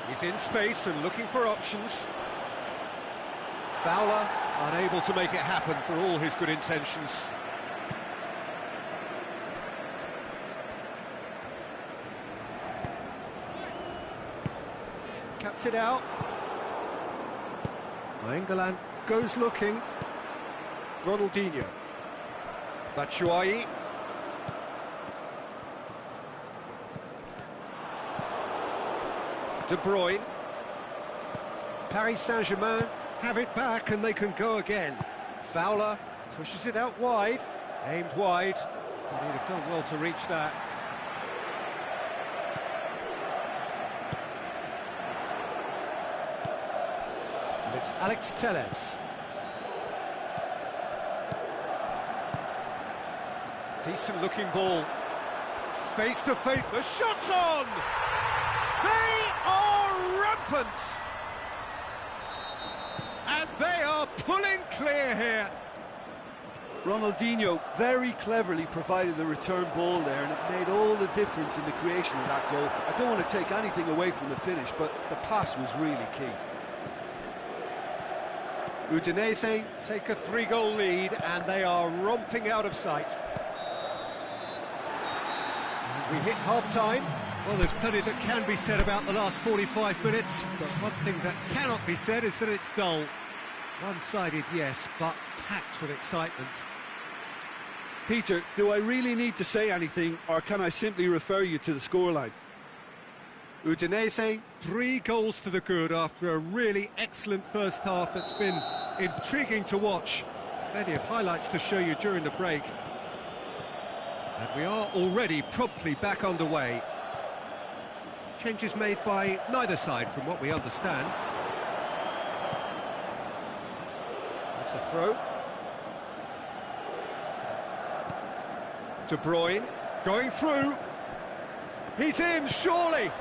A: He's in space and looking for options. Fowler unable to make it happen for all his good intentions. Cuts it out. England goes looking. Ronaldinho. Batshuayi. De Bruyne. Paris Saint-Germain have it back and they can go again. Fowler pushes it out wide, aimed wide, but he'd have done well to reach that. And it's Alex Telles. Decent looking ball. Face to face, the shot's on! They are rampant! And they are pulling clear here.
B: Ronaldinho very cleverly provided the return ball there, and it made all the difference in the creation of that goal. I don't want to take anything away from the finish, but the pass was really key.
A: Udinese take a 3-goal lead, and they are romping out of sight. And we hit half-time. Well, there's plenty that can be said about the last 45 minutes, but one thing that cannot be said is that it's dull. One-sided, yes, but packed with excitement.
B: Peter, do I really need to say anything, or can I simply refer you to the scoreline?
A: Udinese, 3 goals to the good after a really excellent first half that's been intriguing to watch. Plenty of highlights to show you during the break. And we are already promptly back underway. Changes made by neither side, from what we understand. That's a throw. De Bruyne, going through. He's in, surely.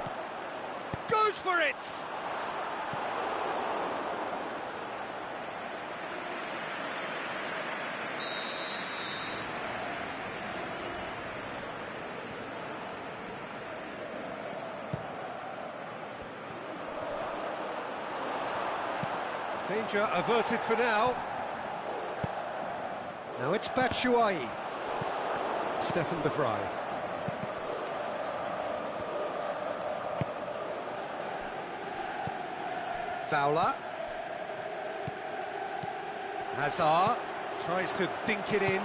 A: Goes for it! Danger averted for now. Now it's Batshuayi. Stefan de Vrij. Fowler. Hazard tries to dink it in.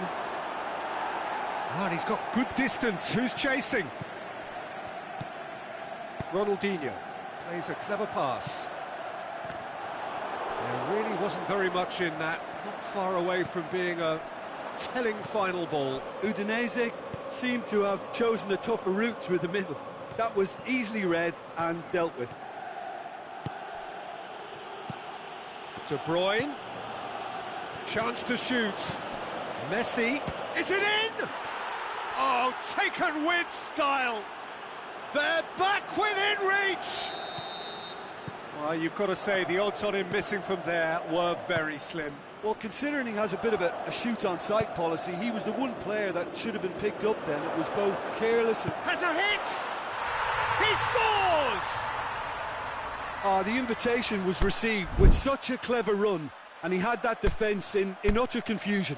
A: Oh, and he's got good distance. Who's chasing? Ronaldinho plays a clever pass. There really wasn't very much in that, not far away from being a telling final ball.
B: Udinese seemed to have chosen a tougher route through the middle. That was easily read and dealt with.
A: De Bruyne, chance to shoot. Messi, is it in? Oh, taken with style. They're back within reach. Well, you've got to say the odds on him missing from there were very slim.
B: Well, considering he has a bit of a shoot-on-sight policy, he was the one player that should have been picked up then. It was both careless and...
A: Has a hit! He scores!
B: The invitation was received with such a clever run, and he had that defence in utter confusion.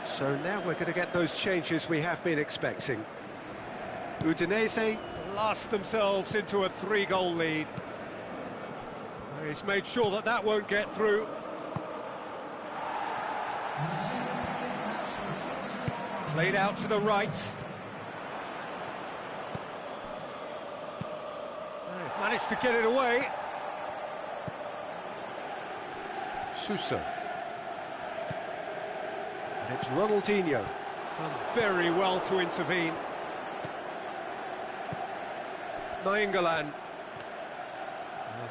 A: So now we're going to get those changes we have been expecting. Udinese blast themselves into a 3-goal lead. He's made sure that that won't get through. Played out to the right. They've managed to get it away. Suso. And it's Ronaldinho. Done very well to intervene. Nainggolan.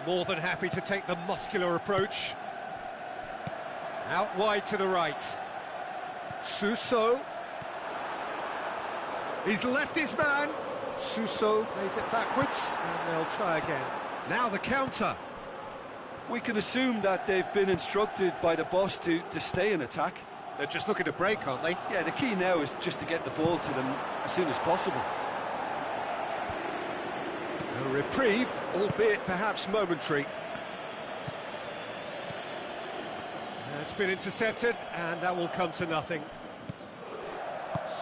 A: More than happy to take the muscular approach. Out wide to the right. Suso. He's left his man. Suso plays it backwards, and they'll try again. Now the counter.
B: We can assume that they've been instructed by the boss to stay in attack.
A: They're just looking to break, aren't they?
B: Yeah, the key now is just to get the ball to them as soon as possible.
A: A reprieve, albeit perhaps momentary. It's been intercepted, and that will come to nothing.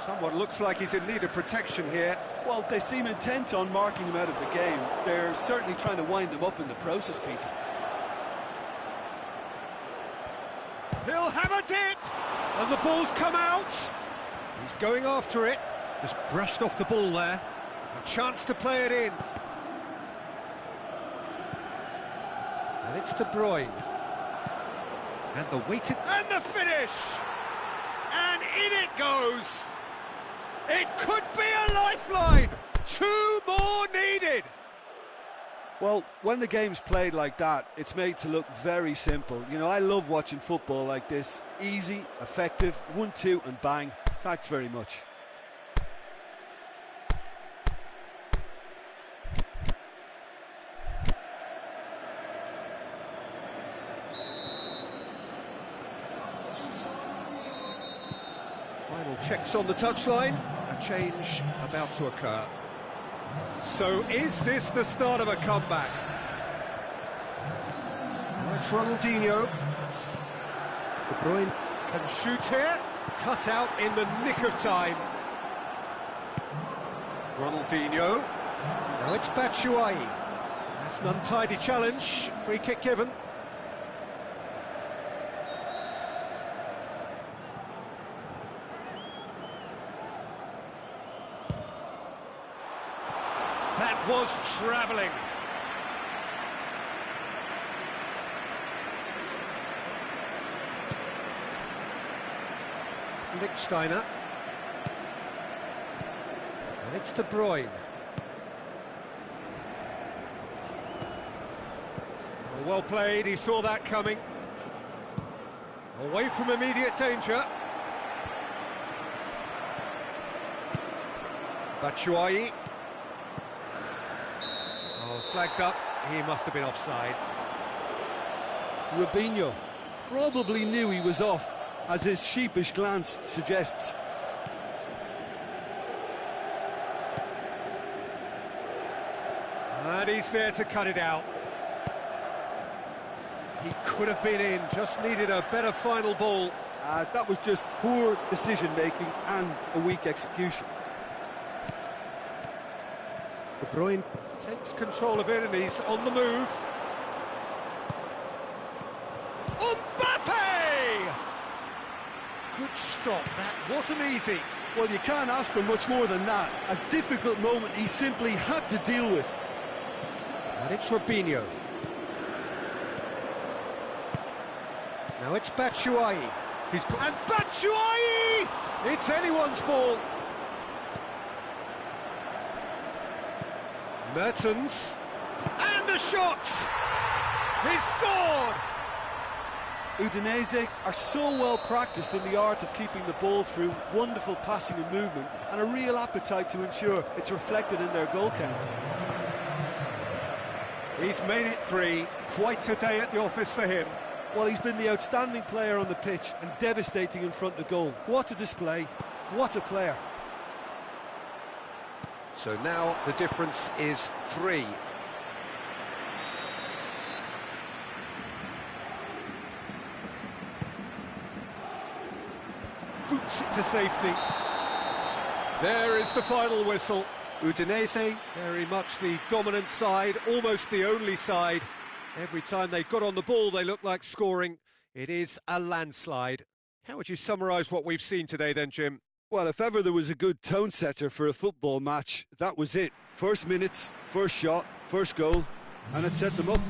A: Someone looks like he's in need of protection here.
B: Well, they seem intent on marking him out of the game. They're certainly trying to wind him up in the process, Peter.
A: He'll have a dip! And the ball's come out! He's going after it. Just brushed off the ball there. A chance to play it in. And it's De Bruyne. And the weighted... And the finish! And in it goes! It could be a lifeline! 2 more needed!
B: Well, when the game's played like that, it's made to look very simple. You know, I love watching football like this. Easy, effective, 1-2 and bang. Thanks very much.
A: Final checks on the touchline. A change about to occur. So is this the start of a comeback? Now it's Ronaldinho. De Bruyne can shoot here. Cut out in the nick of time. Ronaldinho. Now it's Batshuayi. That's an untidy challenge. Free kick given. That was travelling. Lichtsteiner. And it's De Bruyne. Well played, he saw that coming. Away from immediate danger. Batshuayi. Flags up, he must have been offside.
B: Robinho probably knew he was off, as his sheepish glance suggests.
A: And he's there to cut it out. He could have been in, just needed a better final ball.
B: That was just poor decision-making and a weak execution.
A: De Bruyne takes control of it and he's on the move. Mbappe! Good stop, that wasn't easy.
B: Well, you can't ask for much more than that. A difficult moment he simply had to deal with.
A: And it's Robinho. Now it's Batshuayi. And Batshuayi! It's anyone's ball. Mertens, and the shot! He's scored!
B: Udinese are so well practiced in the art of keeping the ball through wonderful passing and movement, and a real appetite to ensure it's reflected in their goal count.
A: He's made it 3, quite a day at the office for him.
B: Well, he's been the outstanding player on the pitch and devastating in front of goal. What a display, what a player.
A: So now the difference is 3. Boots it to safety. There is the final whistle. Udinese, very much the dominant side, almost the only side. Every time they got on the ball, they looked like scoring. It is a landslide. How would you summarise what we've seen today then, Jim?
B: Well, if ever there was a good tone setter for a football match, that was it. First minutes, first shot, first goal, and it set them up.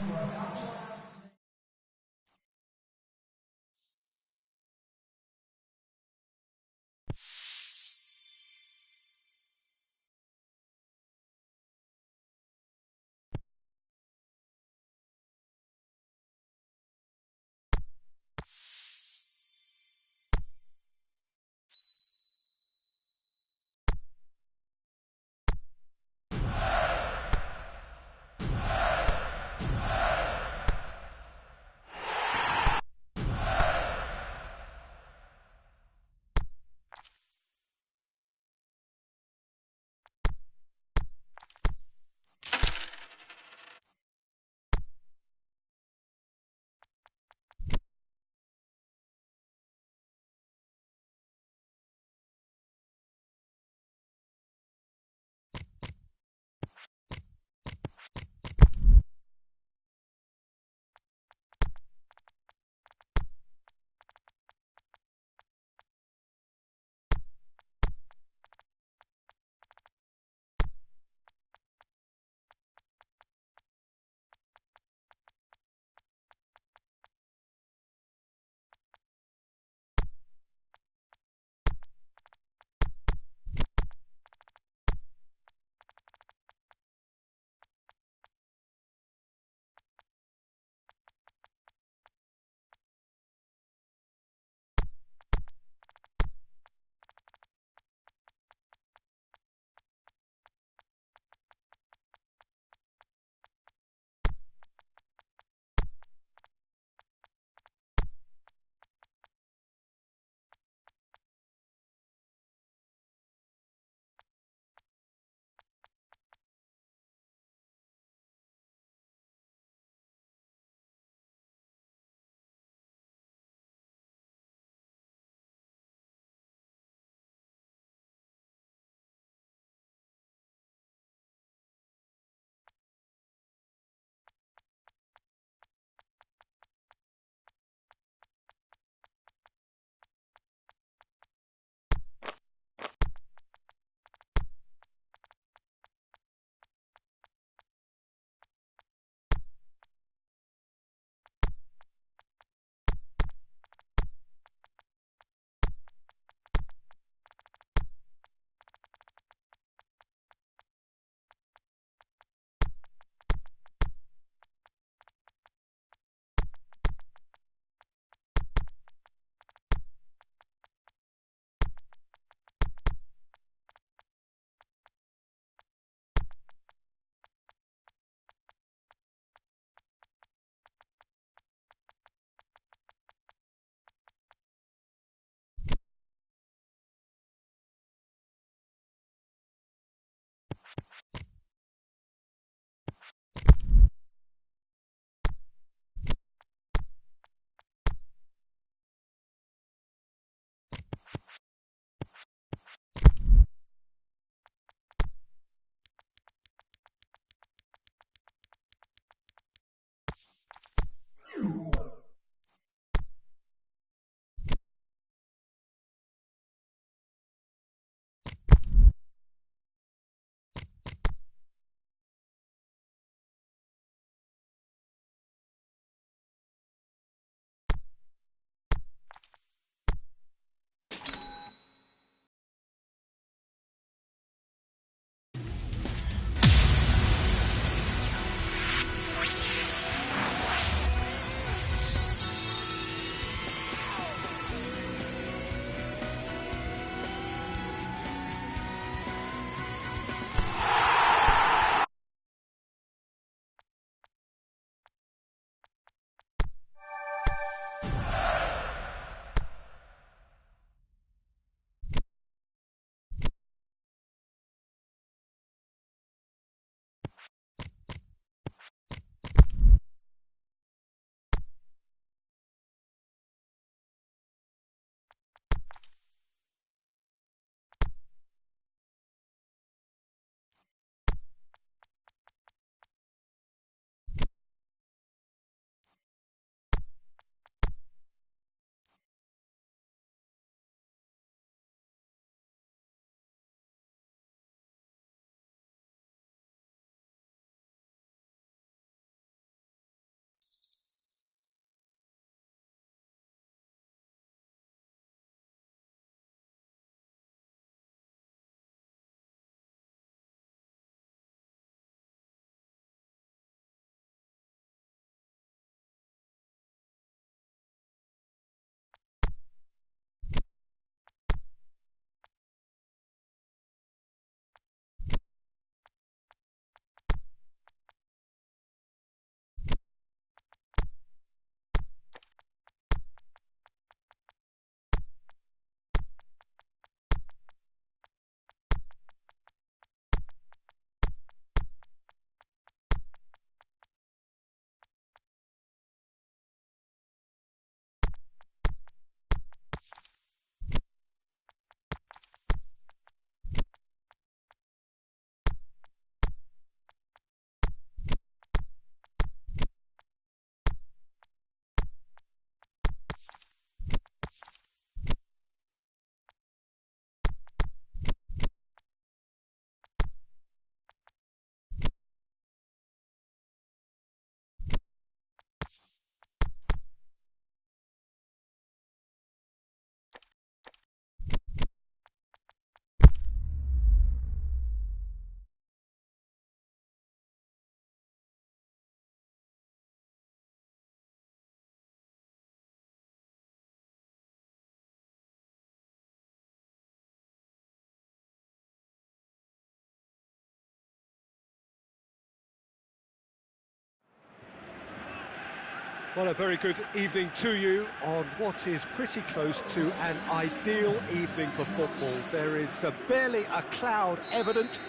A: Well, a very good evening to you on what is pretty close to an ideal evening for football. There is barely a cloud evident.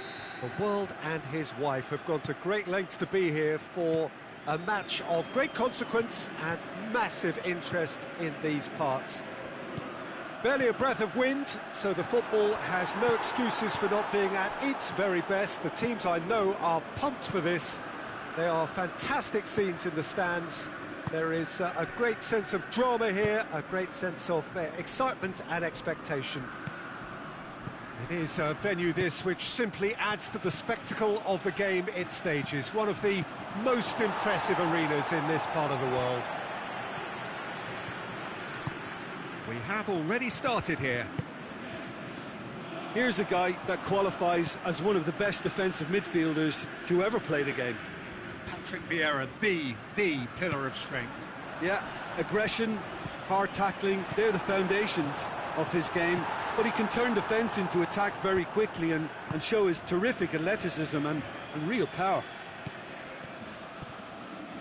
A: The world and his wife have gone to great lengths to be here for a match of great consequence and massive interest in these parts. Barely a breath of wind, so the football has no excuses for not being at its very best. The teams I know are pumped for this. There are fantastic scenes in the stands. There is a great sense of drama here, a great sense of excitement and expectation. It is a venue this which simply adds to the spectacle of the game it stages. One of the most impressive arenas in this part of the world. We have already started here.
B: Here's a guy that qualifies as one of the best defensive midfielders to ever play the game.
A: Patrick Vieira, the pillar of strength.
B: Yeah, aggression, hard tackling, they're the foundations of his game, but he can turn defence into attack very quickly and show his terrific athleticism and real power.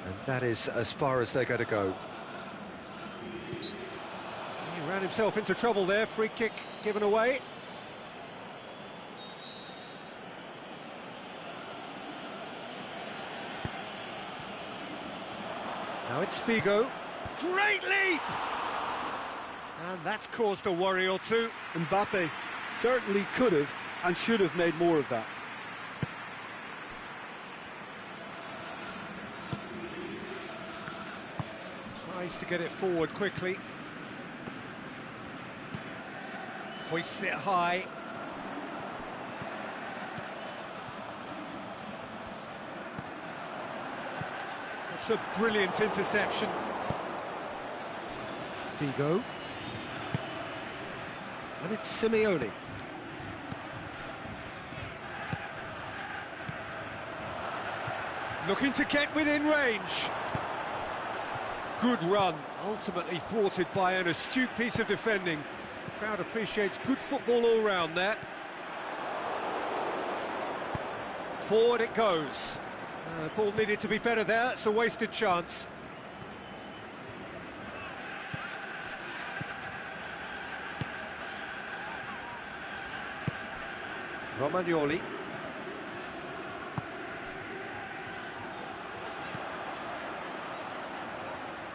A: And that is as far as they're going to go. He ran himself into trouble there, free kick given away. Now it's Figo. Great leap! And that's caused a worry or two.
B: Mbappe certainly could have and should have made more of that.
A: Tries to get it forward quickly. Hoists it high. It's a brilliant interception. Figo. And it's Simeone. Looking to get within range. Good run, ultimately thwarted by an astute piece of defending. Crowd appreciates good football all round there. Forward it goes. Ball needed to be better there, it's a wasted chance. Romagnoli.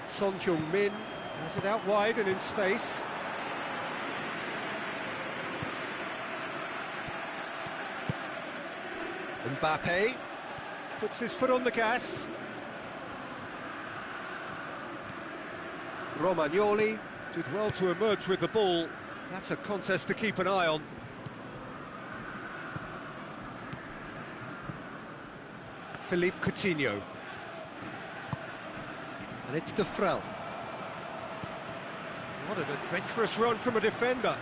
A: Son Heung-min has it out wide and in space. Mbappe puts his foot on the gas. Romagnoli did well to emerge with the ball. That's a contest to keep an eye on. Philippe Coutinho. And it's De Frel. What an adventurous run from a defender.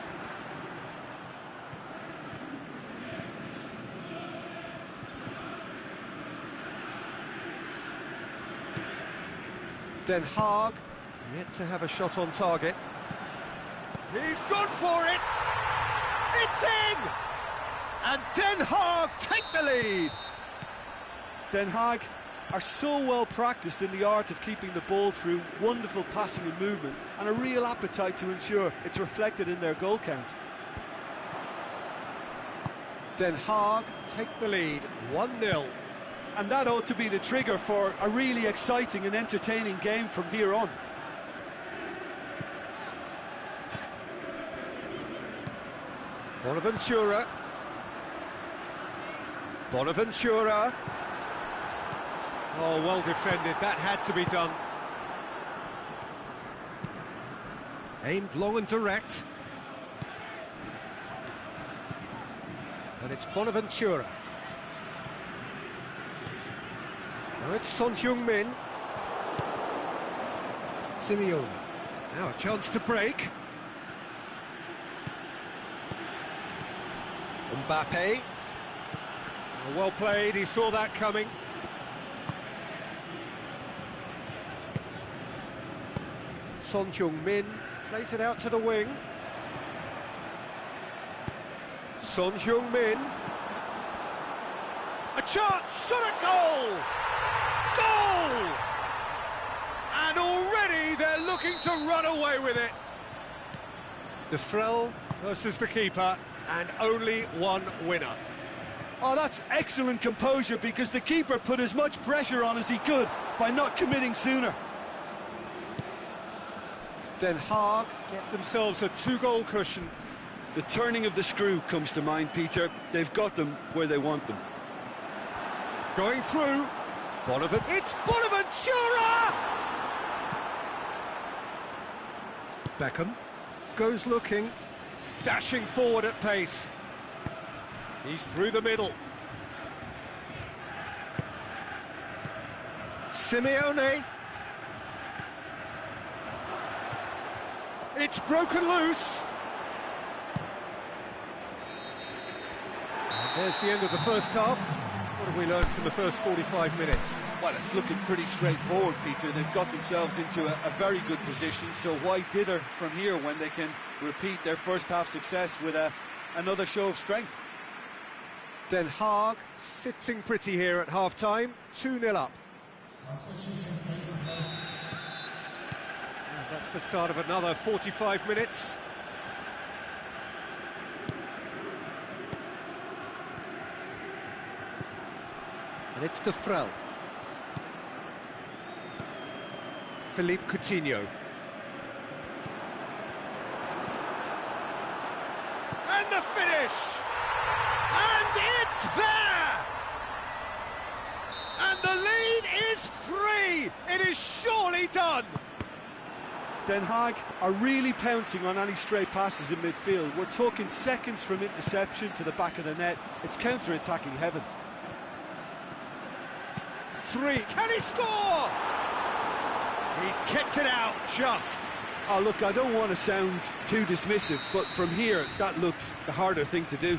A: Den Haag, yet to have a shot on target. He's gone for it! It's in! And Den Haag take the lead!
B: Den Haag are so well practiced in the art of keeping the ball through wonderful passing and movement, and a real appetite to ensure it's reflected in their goal count.
A: Den Haag take the lead, 1-0.
B: And that ought to be the trigger for a really exciting and entertaining game from here on.
A: Bonaventura. Bonaventura. Oh, well defended, that had to be done. Aimed long and direct. And it's Bonaventura. Now it's Son Heung-min. Simeone. Now a chance to break. Mbappe. Oh, well played, he saw that coming. Son Heung-min plays it out to the wing. Son Heung-min. A chance, shot at goal! Goal! And And already they're looking to run away with it. De Frel versus the keeper, and only one winner.
B: Oh, that's excellent composure, because the keeper put as much pressure on as he could by not committing sooner.
A: Den Haag get themselves a 2-goal cushion.
B: The turning of the screw comes to mind, Peter. They've got them where they want them.
A: Going through. It's Bonaventura! Beckham goes looking, dashing forward at pace. He's through the middle. Simeone. It's broken loose. And there's the end of the first half. What have we learned from the first 45 minutes?
B: Well, it's looking pretty straightforward, Peter. They've got themselves into a very good position, so why dither from here when they can repeat their first half success with another show of strength?
A: Den Haag sitting pretty here at half-time, 2-0 up. And that's the start of another 45 minutes. And it's De Frel. Philippe Coutinho. And the finish! And it's there! And the lead is 3! It is surely done!
B: Den Haag are really pouncing on any stray passes in midfield. We're talking seconds from interception to the back of the net. It's counter-attacking heaven.
A: 3, can he score? He's kept it out, just.
B: Oh, look, I don't want to sound too dismissive, but from here, that looked the harder thing to do.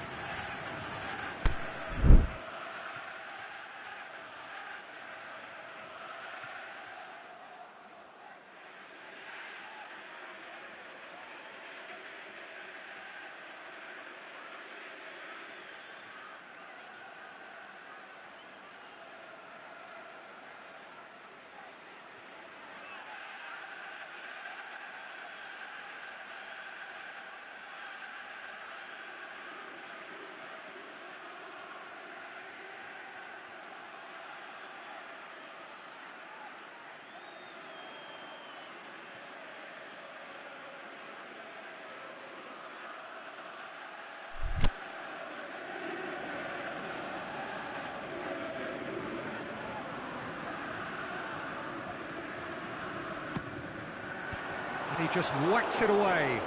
A: He just whacks it away.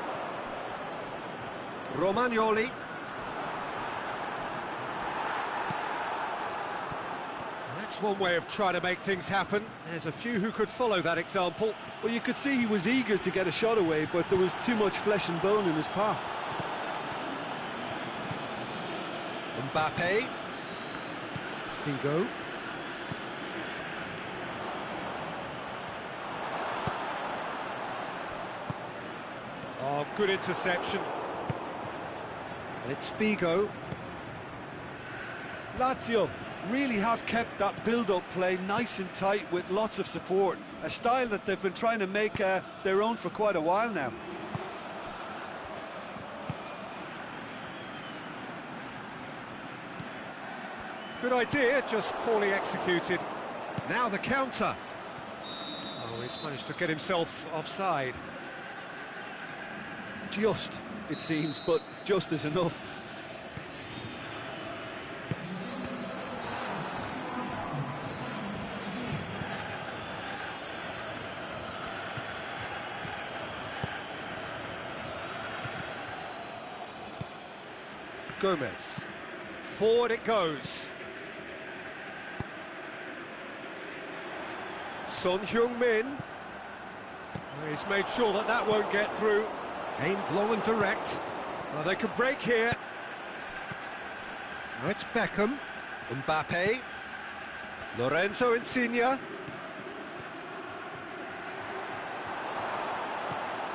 A: Romagnoli. That's one way of trying to make things happen. There's a few who could follow that example.
B: Well, you could see he was eager to get a shot away, but there was too much flesh and bone in his path.
A: Mbappe. Figo. Oh, good interception. And it's Figo.
B: Lazio really have kept that build-up play nice and tight with lots of support, a style that they've been trying to make their own for quite a while now.
A: Good idea, just poorly executed. Now the counter. Oh, he's managed to get himself offside.
B: Just, it seems, but just is enough.
A: Gomez. Forward it goes. Son Heung-min. He's made sure that that won't get through. Aimed long and direct. Well, they could break here. Now it's Beckham. Mbappe. Lorenzo Insigne.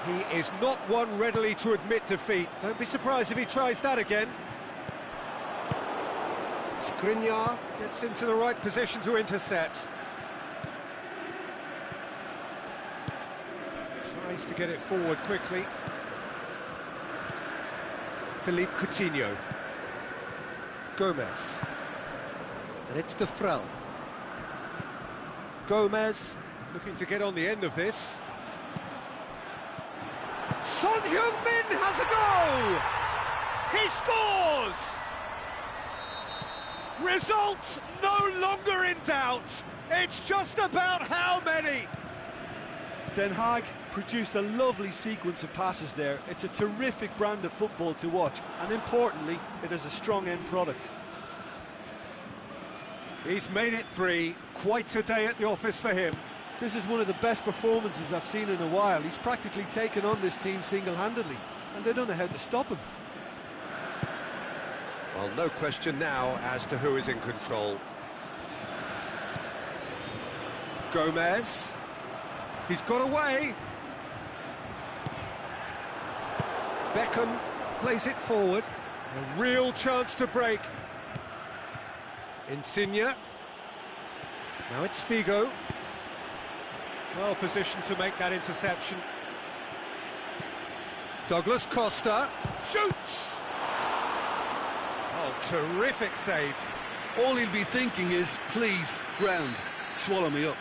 A: He is not one readily to admit defeat. Don't be surprised if he tries that again. Skriniar gets into the right position to intercept. Tries to get it forward quickly. Philippe Coutinho. Gomez. And it's De Frel. Gomez looking to get on the end of this. Son Heung-min has a goal! He scores! Results no longer in doubt. It's just about how many.
B: Den Haag produced a lovely sequence of passes there. It's a terrific brand of football to watch, and importantly, it is a strong end product.
A: He's made it 3. Quite a day at the office for him.
B: This is one of the best performances I've seen in a while. He's practically taken on this team single-handedly, and they don't know how to stop him.
A: Well, no question now as to who is in control. Gomez. He's got away. Beckham plays it forward. A real chance to break. Insigne. Now it's Figo. Well positioned to make that interception. Douglas Costa shoots! Oh, terrific save.
B: All he'll be thinking is, please, ground, swallow me up.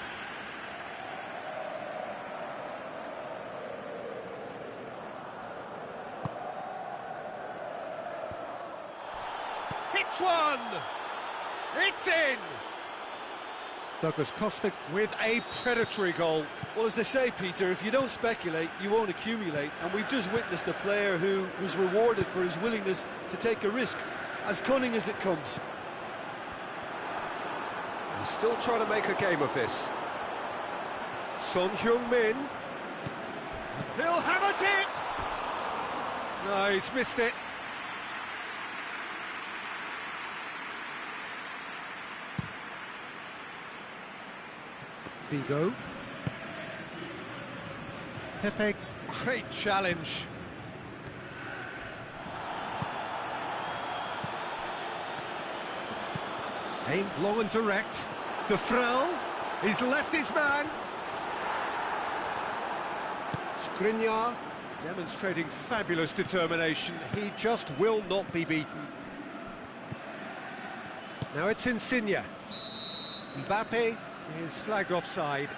A: Hits one! It's in! Douglas Costa with a predatory goal.
B: Well, as they say, Peter, if you don't speculate, you won't accumulate. And we've just witnessed a player who was rewarded for his willingness to take a risk, as cunning as it comes.
A: He's still trying to make a game of this. Son Heung-min. He'll have it! No, he's missed it. Figo. Pepe, great challenge. Aimed long and direct. De Frel, he's left his man. Skriniar demonstrating fabulous determination. He just will not be beaten. Now it's Insigne. Mbappe is flagged offside.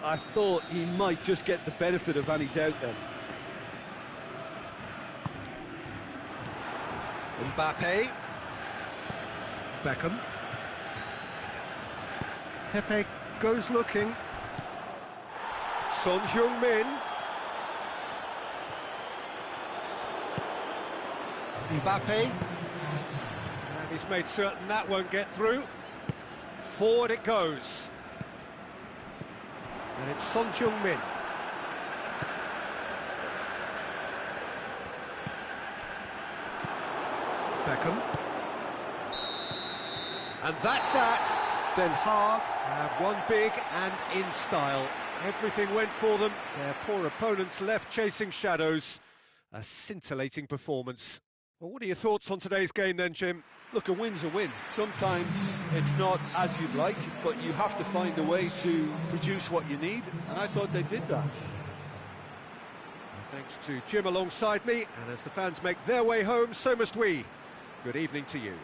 B: I thought he might just get the benefit of any doubt then.
A: Mbappe. Beckham. Pepe goes looking. Son Heung-min. Mbappe. And he's made certain that won't get through. Forward it goes. And it's Son Heung-min. Beckham. And that's that. Den Haag have won big and in style. Everything went for them. Their poor opponents left chasing shadows. A scintillating performance. Well, what are your thoughts on today's game then, Jim?
B: Look, a win's a win. Sometimes it's not as you'd like, but you have to find a way to produce what you need, and I thought they did that.
A: Thanks to Jim alongside me, and as the fans make their way home, so must we. Good evening to you.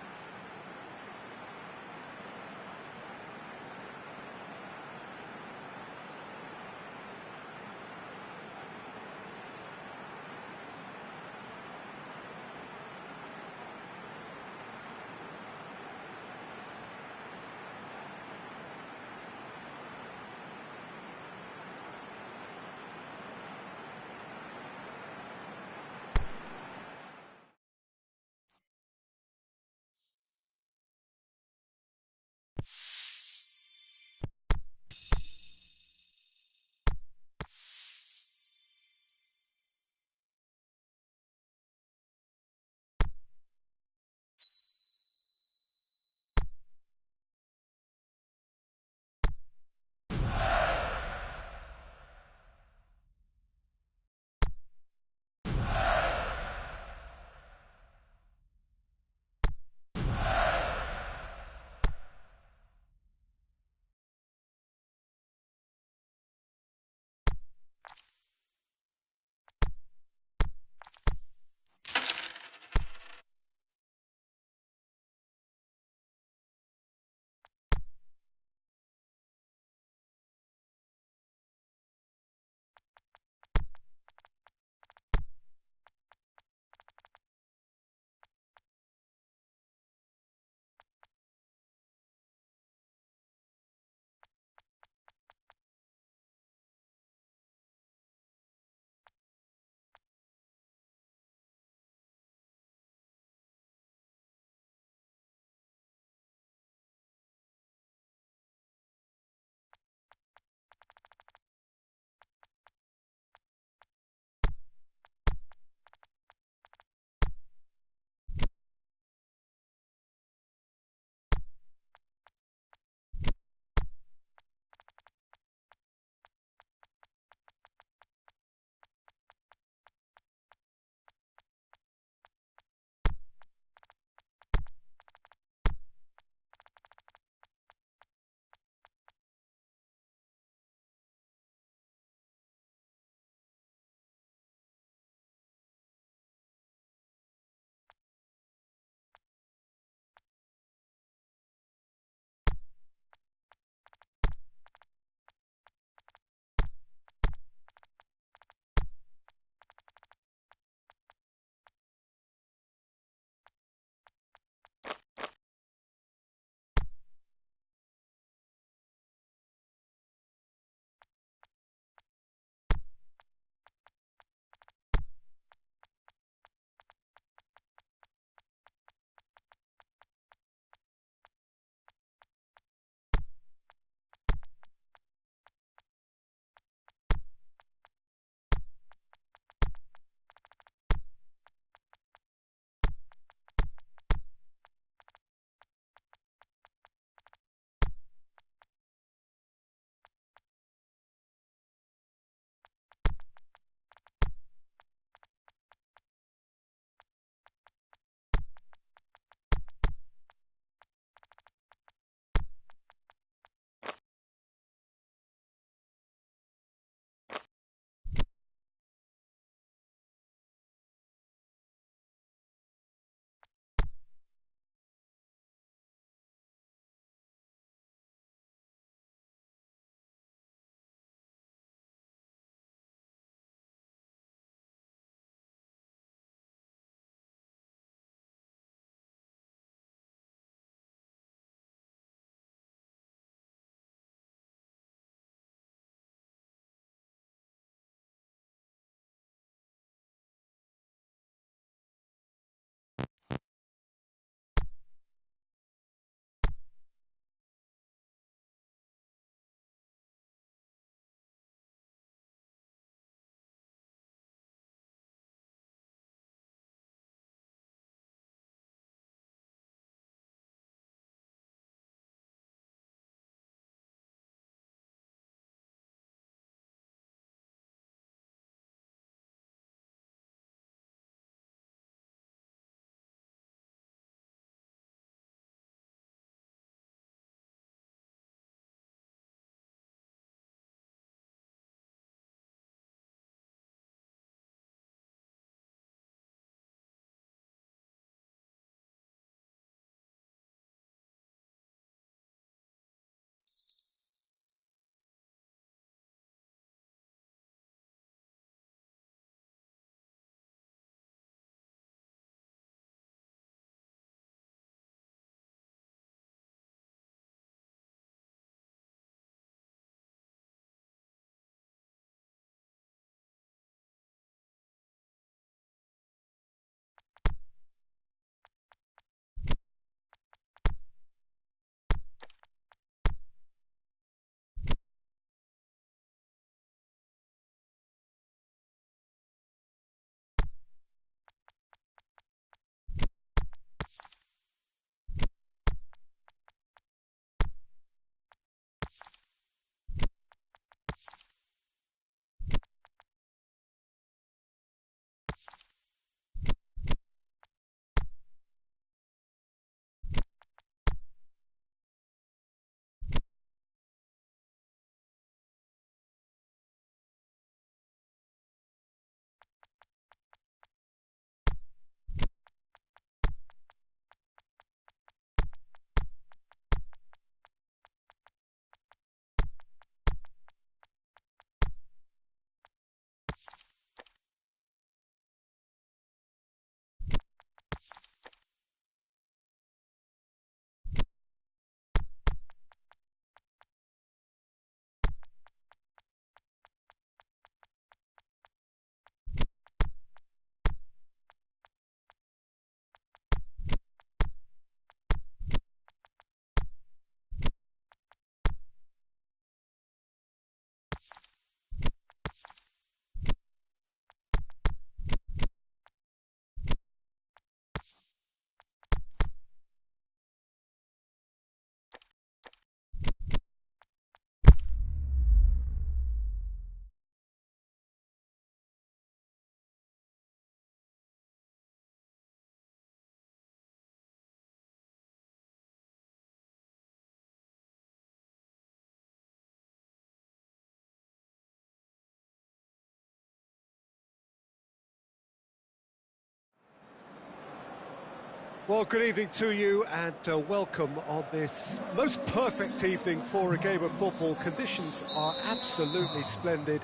A: Well, good evening to you and welcome on this most perfect evening for a game of football. Conditions are absolutely splendid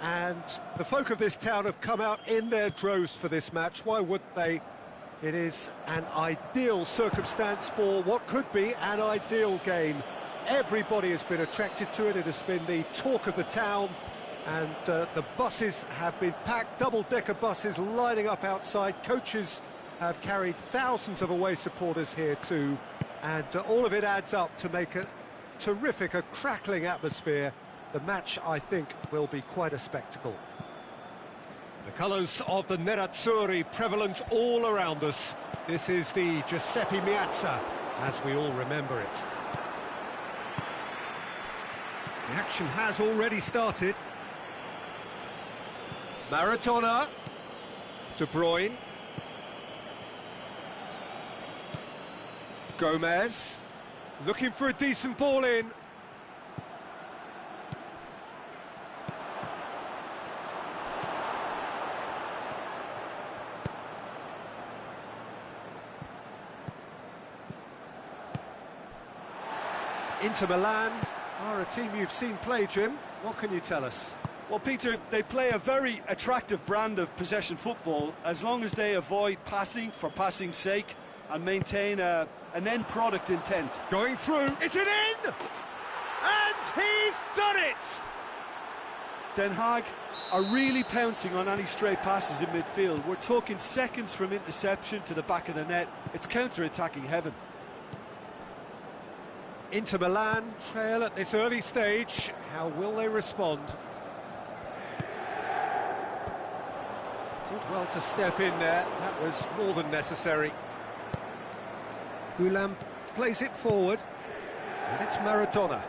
A: and the folk of this town have come out in their droves for this match. Why wouldn't they? It is an ideal circumstance for what could be an ideal game. Everybody has been attracted to it. It has been the talk of the town and the buses have been packed, double-decker buses lining up outside. Coaches have carried thousands of away supporters here too, and all of it adds up to make a terrific, a crackling atmosphere. The match, I think, will be quite a spectacle. The colours of the Nerazzurri prevalent all around us. This is the Giuseppe Meazza, as we all remember it. The action has already started. Maradona, De Bruyne. Gomez, looking for a decent ball in. Inter Milan are a team you've seen play, Jim. What can you tell us?
B: Well, Peter, they play a very attractive brand of possession football as long as they avoid passing for passing's sake and maintain an end product intent.
A: Going through, is it in? And he's done it!
B: Den Haag are really pouncing on any stray passes in midfield. We're talking seconds from interception to the back of the net. It's counter-attacking heaven.
A: Inter Milan trail at this early stage. How will they respond? Did well to step in there. That was more than necessary. Goulam plays it forward, and it's Maradona.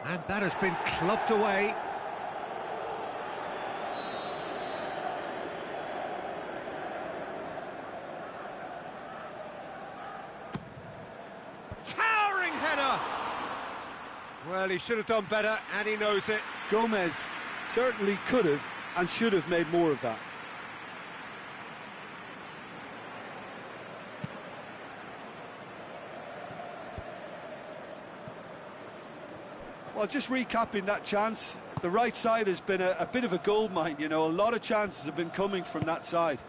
A: And that has been clubbed away. Towering header! Well, he should have done better, and he knows it.
B: Gomez certainly could have and should have made more of that. Well, just recapping that chance, the right side has been a bit of a goldmine, you know, a lot of chances have been coming from that side.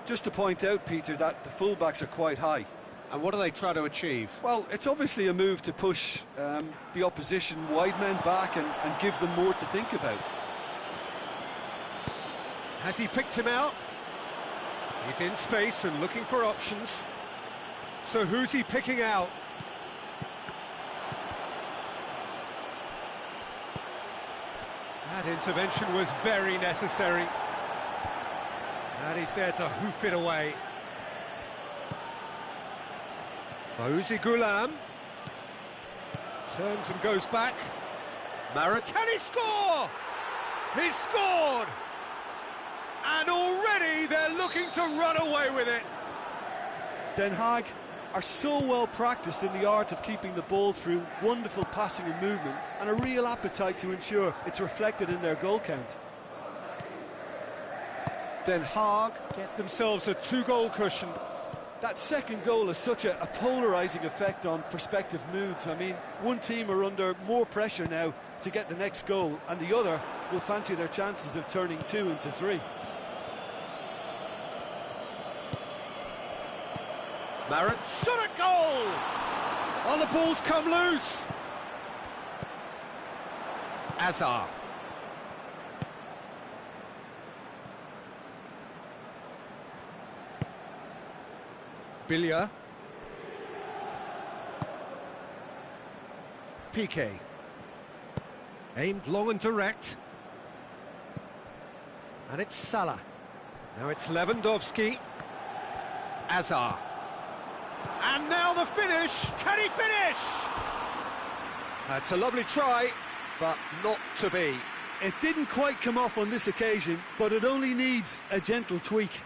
B: Just to point out, Peter, that the fullbacks are quite high.
A: And what do they try to achieve?
B: Well, it's obviously a move to push the opposition wide men back and give them more to think about.
A: Has he picked him out? He's in space and looking for options. So who's he picking out? That intervention was very necessary. And he's there to hoof it away. Fawzi Goulam turns and goes back. Can he score? He's scored! And already they're looking to run away with it.
B: Den Haag are so well practiced in the art of keeping the ball through wonderful passing and movement, and a real appetite to ensure it's reflected in their goal count.
A: Den Haag get themselves a two-goal cushion.
B: That second goal has such a polarising effect on prospective moods. I mean, one team are under more pressure now to get the next goal, and the other will fancy their chances of turning 2 into 3.
A: Marat shot a goal! Oh, the ball's come loose! Azar. Billia. Piqué. Aimed long and direct. And it's Salah. Now it's Lewandowski. Azar. And now the finish! Can he finish? That's a lovely try, but not to be.
B: It didn't quite come off on this occasion, but it only needs a gentle tweak.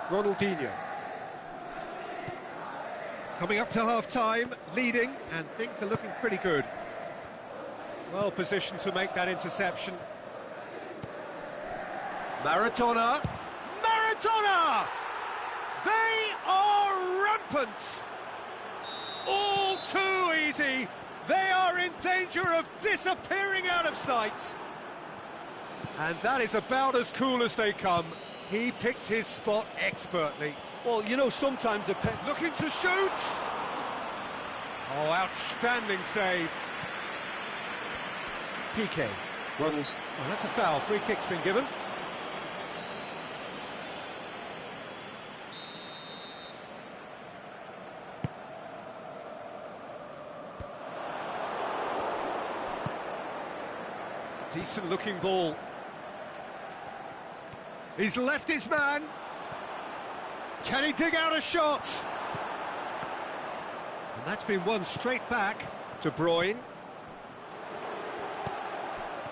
A: Ronaldinho. Coming up to half-time, leading, and things are looking pretty good. Well positioned to make that interception. Maradona! Maradona! They are rampant! All too easy! They are in danger of disappearing out of sight! And that is about as cool as they come. He picked his spot expertly.
B: Well, you know, sometimes a pen...
A: Looking to shoot! Oh, outstanding save. PK. Ronald. Oh, that's a foul. Free kick's been given. Decent looking ball. He's left his man. Can he dig out a shot? And that's been won straight back. De Bruyne.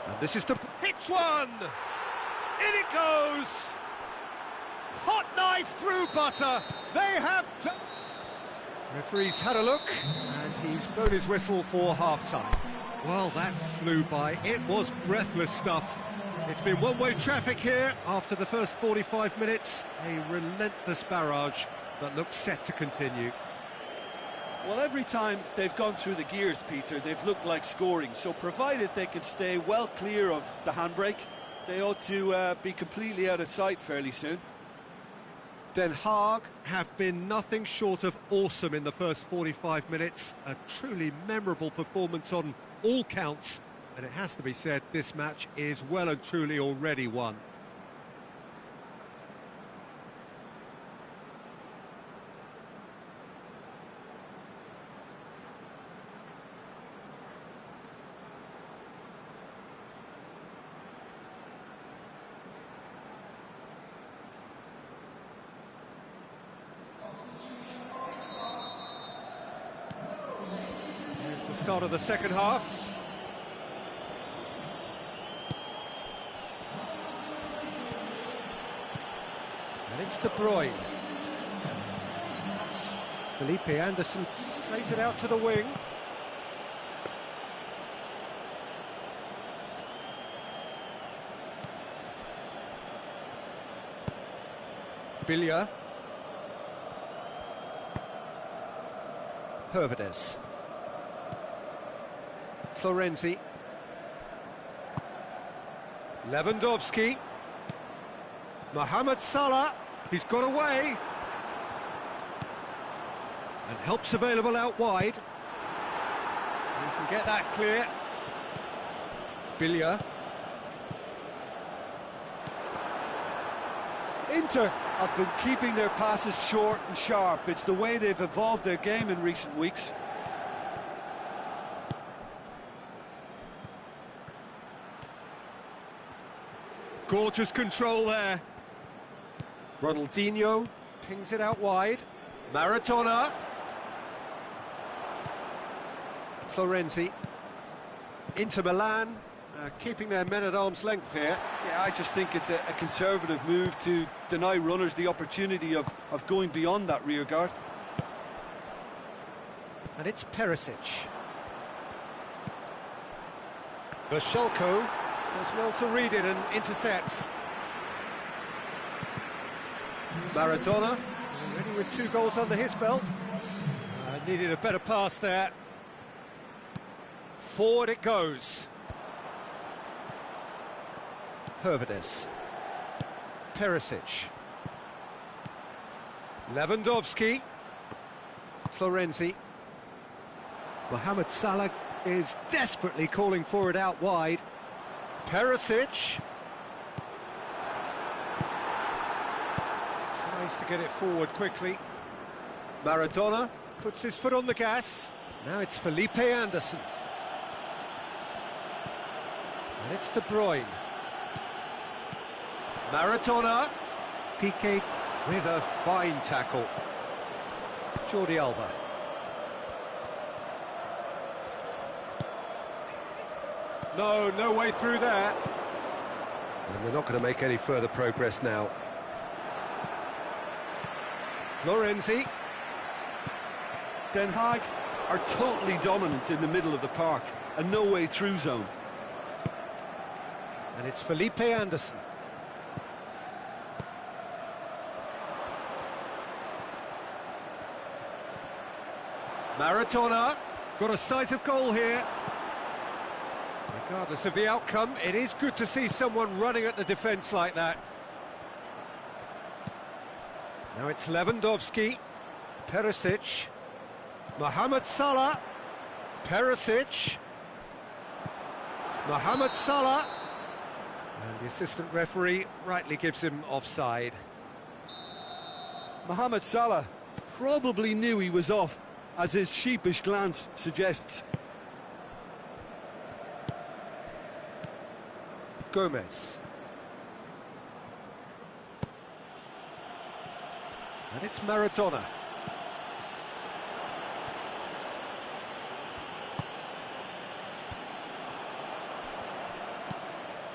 A: And this is the... Hits one! In it goes! Hot knife through butter. They have... Referee's had a look, and he's blown his whistle for half-time. Well, that flew by. It was breathless stuff. It's been one-way traffic here after the first 45 minutes. A relentless barrage that looks set to continue.
B: Well, every time they've gone through the gears, Peter, they've looked like scoring. So provided they can stay well clear of the handbrake, they ought to be completely out of sight fairly soon.
A: Den Haag have been nothing short of awesome in the first 45 minutes. A truly memorable performance on all counts. And it has to be said, this match is well and truly already won. Here's the start of the second half. And it's De Bruyne. Felipe Anderson plays it out to the wing. Billia. Hervedes. Florenzi. Lewandowski. Mohamed Salah. He's got away. And help's available out wide. You can get that clear. Billia.
B: Inter have been keeping their passes short and sharp. It's the way they've evolved their game in recent weeks.
A: Gorgeous control there. Ronaldinho pings it out wide. Maradona. Florenzi. Inter Milan keeping their men at arm's length here.
B: Yeah, I just think it's a conservative move to deny runners the opportunity of going beyond that rear guard.
A: And it's Perisic. Bashalko does well to read it and intercepts. Maradona, already with 2 goals under his belt. Needed a better pass there. Forward it goes. Hervedes. Perisic. Lewandowski. Florenzi. Mohamed Salah is desperately calling for it out wide. Perisic. Tries to get it forward quickly. Maradona puts his foot on the gas. Now it's Felipe Anderson. And it's De Bruyne. Maradona. Piqué with a fine tackle. Jordi Alba. No way through there. And they're not going to make any further progress now. Florenzi.
B: Den Haag are totally dominant in the middle of the park, a no-way through zone.
A: And it's Felipe Anderson. Maradona got a sight of goal here. Regardless of the outcome, it is good to see someone running at the defence like that. Now it's Lewandowski, Perisic, Mohamed Salah, Perisic, Mohamed Salah, and the assistant referee rightly gives him offside.
B: Mohamed Salah probably knew he was off, as his sheepish glance suggests.
A: Gomez. And it's Maradona.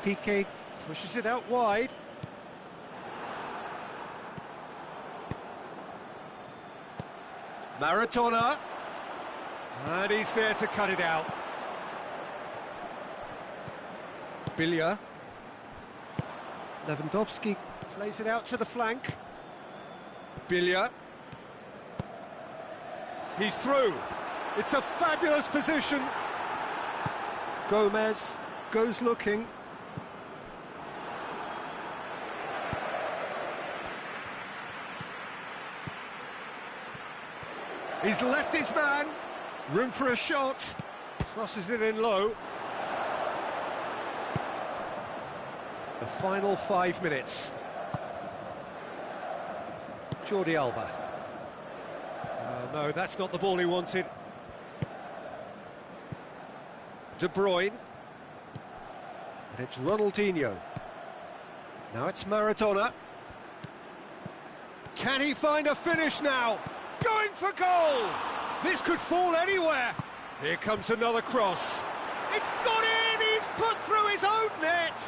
A: Piqué pushes it out wide. Maradona. And he's there to cut it out. Billia. Lewandowski plays it out to the flank. Billia. He's through. It's a fabulous position. Gomez goes looking. He's left his man. Room for a shot. Crosses it in low. The final 5 minutes. Jordi Alba. No, that's not the ball he wanted. De Bruyne. And it's Ronaldinho. Now it's Maradona. Can he find a finish now? Going for goal! This could fall anywhere. Here comes another cross. It's got in! He's put through his own net!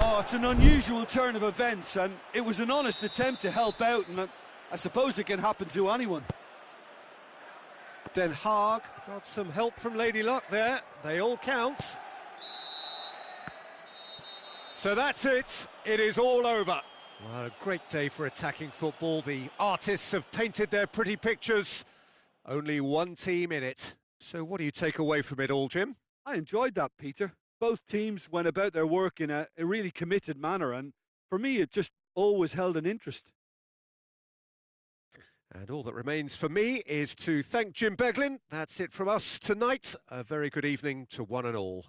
B: Oh, it's an unusual turn of events, and it was an honest attempt to help out, and I suppose it can happen to anyone.
A: Den Haag got some help from Lady Luck there. They all count. So that's it. It is all over. Well, a great day for attacking football. The artists have painted their pretty pictures. Only one team in it. So what do you take away from it all, Jim?
B: I enjoyed that, Peter. Both teams went about their work in a really committed manner, and for me it just always held an interest.
A: And all that remains for me is to thank Jim Beglin. That's it from us tonight. A very good evening to one and all.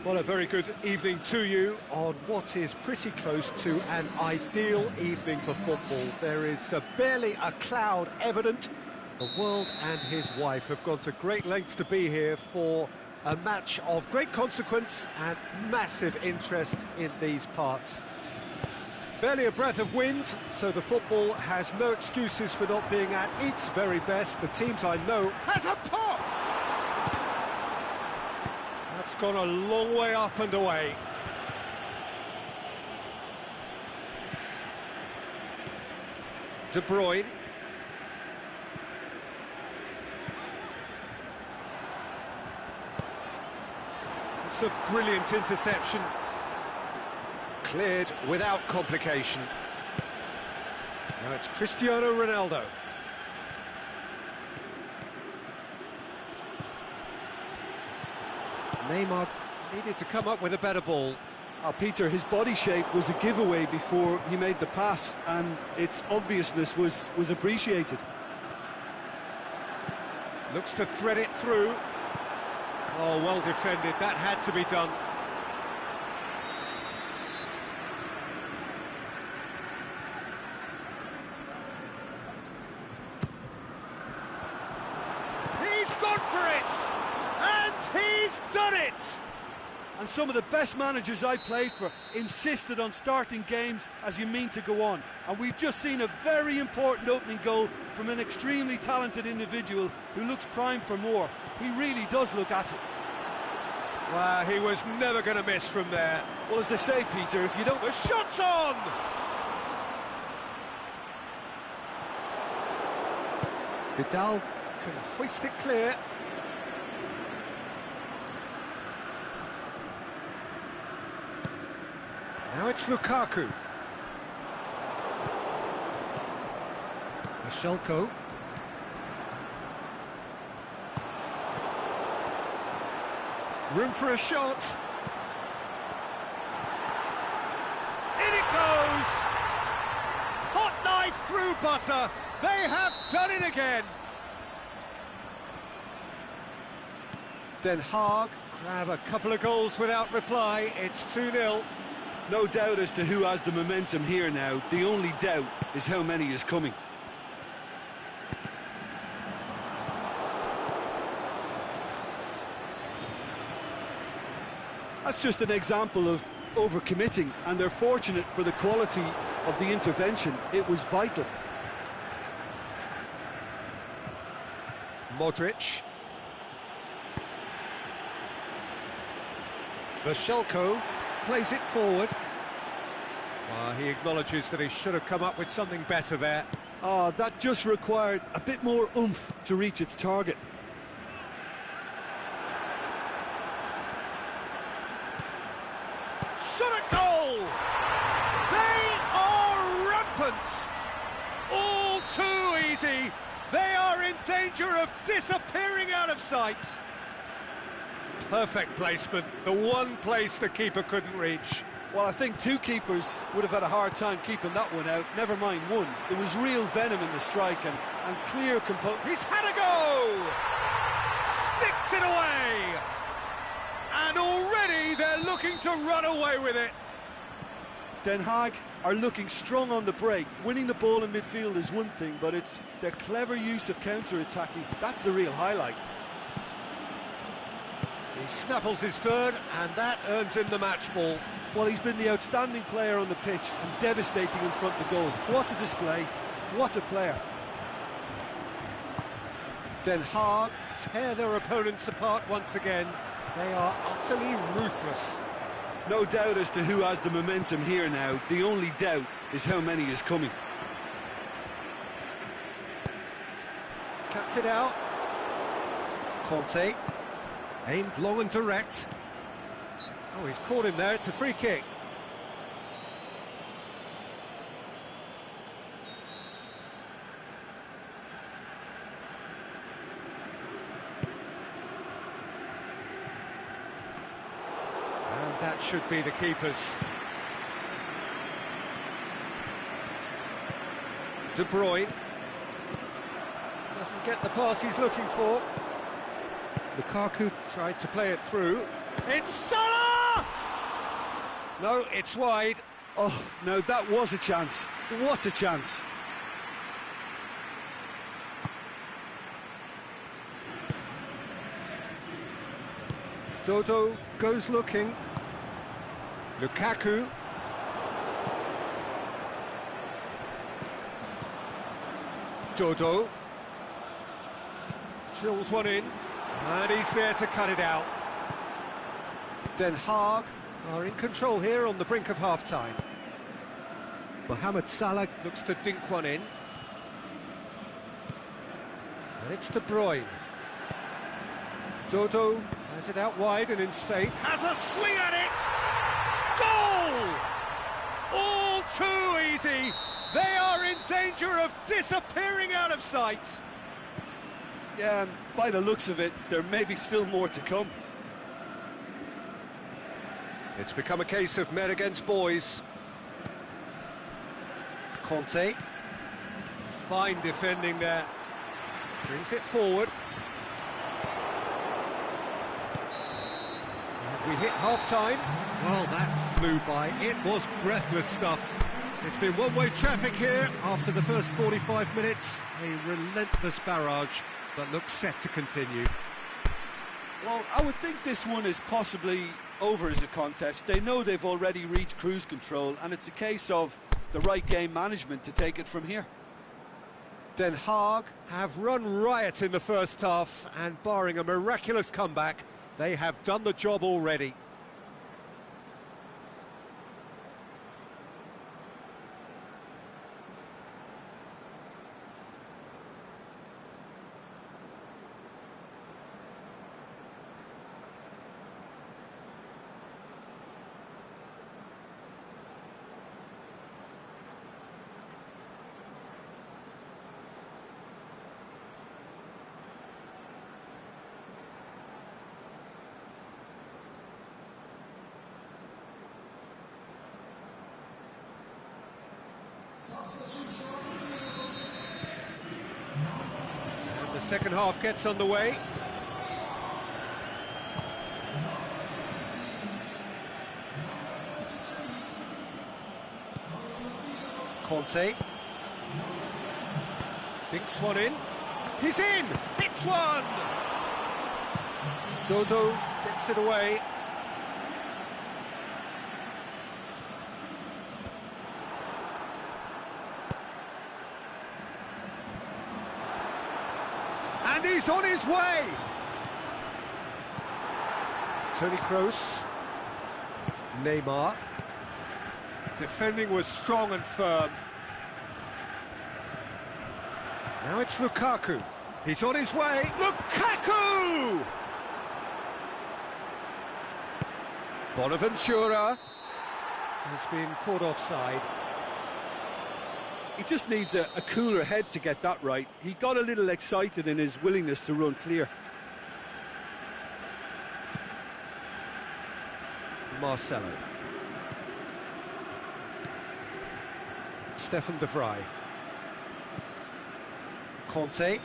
A: Well, a very good evening to you on what is pretty close to an ideal evening for football. There is barely a cloud evident. The world and his wife have gone to great lengths to be here for a match of great consequence and massive interest in these parts. Barely a breath of wind, so the football has no excuses for not being at its very best. The teams I know has a pop! That's gone a long way up and away. De Bruyne. It's a brilliant interception. Cleared without complication. Now it's Cristiano Ronaldo. Neymar needed to come up with a better ball.
B: Peter, his body shape was a giveaway before he made the pass, and its obviousness was appreciated.
A: Looks to thread it through. Oh, well defended. That had to be done. He's gone for it! And he's done it!
B: And some of the best managers I played for insisted on starting games as you mean to go on. And we've just seen a very important opening goal from an extremely talented individual who looks primed for more. He really does look at it.
A: Wow, he was never going to miss from there.
B: Well, as they say, Peter, if you don't...
A: The shot's on! Vidal can hoist it clear. Now it's Lukaku. Mashelko. Room for a shot. In it goes! Hot knife through butter. They have done it again. Den Haag grab a couple of goals without reply. It's 2-0.
B: No doubt as to who has the momentum here now. The only doubt is how many is coming. That's just an example of overcommitting, and they're fortunate for the quality of the intervention. It was vital.
A: Modric. Mashelko plays it forward. He acknowledges that he should have come up with something better there.
B: That just required a bit more oomph to reach its target.
A: Shot at goal! They are rampant! All too easy! They are in danger of disappearing out of sight! Perfect placement, the one place the keeper couldn't reach.
B: Well, I think two keepers would have had a hard time keeping that one out, never mind one. There was real venom in the strike and clear composure.
A: He's had a go! Sticks it away! And already they're looking to run away with it.
B: Den Haag are looking strong on the break. Winning the ball in midfield is one thing, but it's their clever use of counter-attacking. That's the real highlight.
A: He snaffles his third, and that earns him the match ball.
B: Well, he's been the outstanding player on the pitch and devastating in front of goal. What a display, what a player.
A: Den Haag tear their opponents apart once again. They are utterly ruthless.
B: No doubt as to who has the momentum here now. The only doubt is how many is coming.
A: Cuts it out. Conte. Aimed long and direct. Oh, he's caught him there. It's a free kick. And that should be the keeper's. De Bruyne. Doesn't get the pass he's looking for. Lukaku tried to play it through. It's Salah! No, it's wide.
B: Oh, no, that was a chance. What a chance.
A: Dodo goes looking. Lukaku. Dodo. Chills one in. And he's there to cut it out. Den Haag are in control here on the brink of half-time. Mohamed Salah looks to dink one in. And it's De Bruyne. Dodo has it out wide and in space. Has a swing at it! Goal! All too easy. They are in danger of disappearing out of sight.
B: Yeah, and by the looks of it, there may be still more to come.
A: It's become a case of men against boys. Conte. Fine defending there. Brings it forward. We hit half-time. Well, that flew by. It was breathless stuff. It's been one-way traffic here after the first 45 minutes. A relentless barrage, but looks set to continue.
B: Well, I would think this one is possibly over as a contest. They know they've already reached cruise control, and it's a case of the right game management to take it from here.
A: Den Haag have run riot in the first half, and barring a miraculous comeback, they have done the job already. And the second half gets underway. Conte. Dinks one in. He's in! Hits one! Dodo gets it away. And he's on his way! Toni Kroos. Neymar. Defending was strong and firm. Now it's Lukaku. He's on his way. Lukaku! Bonaventura has been caught offside.
B: He just needs a cooler head to get that right. He got a little excited in his willingness to run clear.
A: Marcelo. Stefan de Vrij. Conte.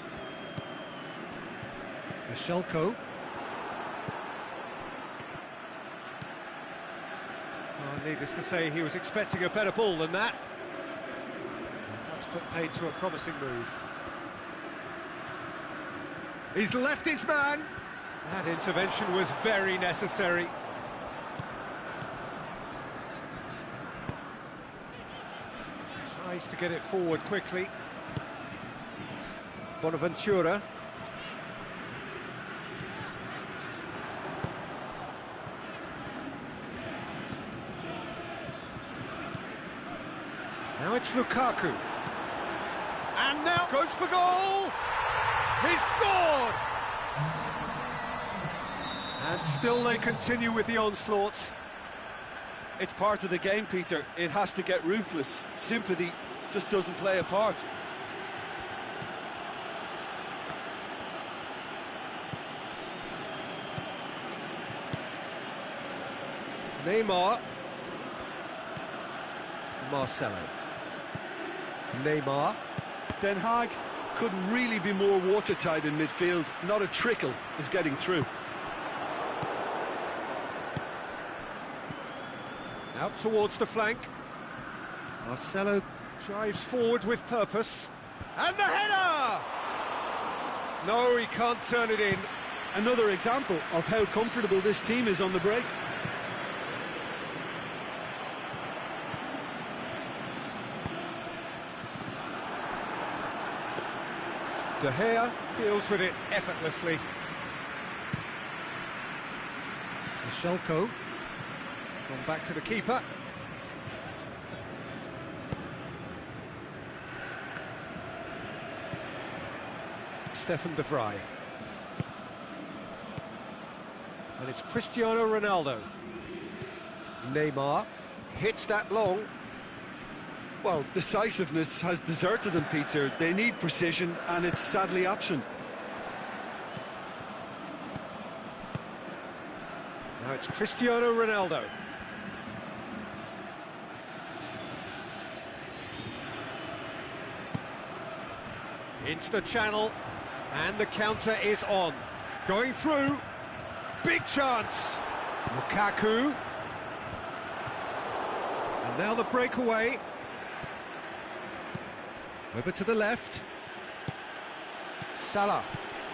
A: Michelko. Well, needless to say, he was expecting a better ball than that. And that's put paid to a promising move. He's left his man. That intervention was very necessary. Tries to get it forward quickly. Bonaventura. Now it's Lukaku. And now goes for goal! He scored! And still they continue with the onslaught.
B: It's part of the game, Peter. It has to get ruthless. Sympathy just doesn't play a part.
A: Neymar. Marcelo. Neymar.
B: Den Haag couldn't really be more watertight in midfield. Not a trickle is getting through.
A: Out towards the flank. Marcelo drives forward with purpose. And the header! No, he can't turn it in.
B: Another example of how comfortable this team is on the break.
A: De Gea deals with it effortlessly. Michelko. Gone back to the keeper. Stefan de Vrij. And it's Cristiano Ronaldo. Neymar hits that long.
B: Well, decisiveness has deserted them, Peter. They need precision, and it's sadly absent.
A: Now it's Cristiano Ronaldo. Into the channel, and the counter is on. Going through, big chance. Lukaku. And now the breakaway. Over to the left. Salah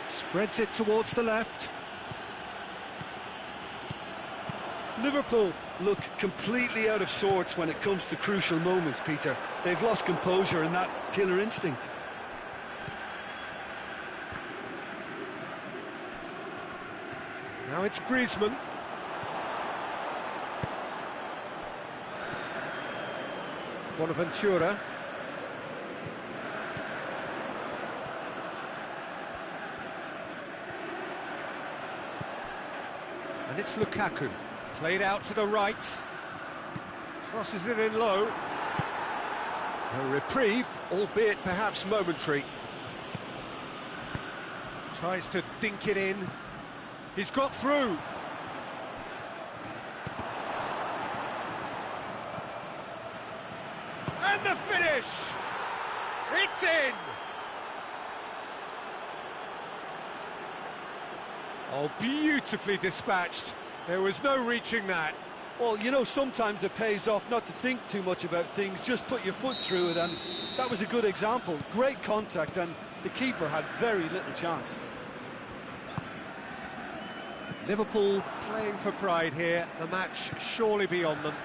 A: spreads it towards the left.
B: Liverpool look completely out of sorts when it comes to crucial moments, Peter. They've lost composure and that killer instinct.
A: Now it's Griezmann. Bonaventura. And it's Lukaku. Played out to the right. Crosses it in low. A reprieve, albeit perhaps momentary. Tries to dink it in. He's got through. And the finish! It's in! Oh, beautifully dispatched. There was no reaching that.
B: Well, you know, sometimes it pays off not to think too much about things, just put your foot through it, and that was a good example. Great contact, and the keeper had very little chance.
A: Liverpool playing for pride here, the match surely beyond them.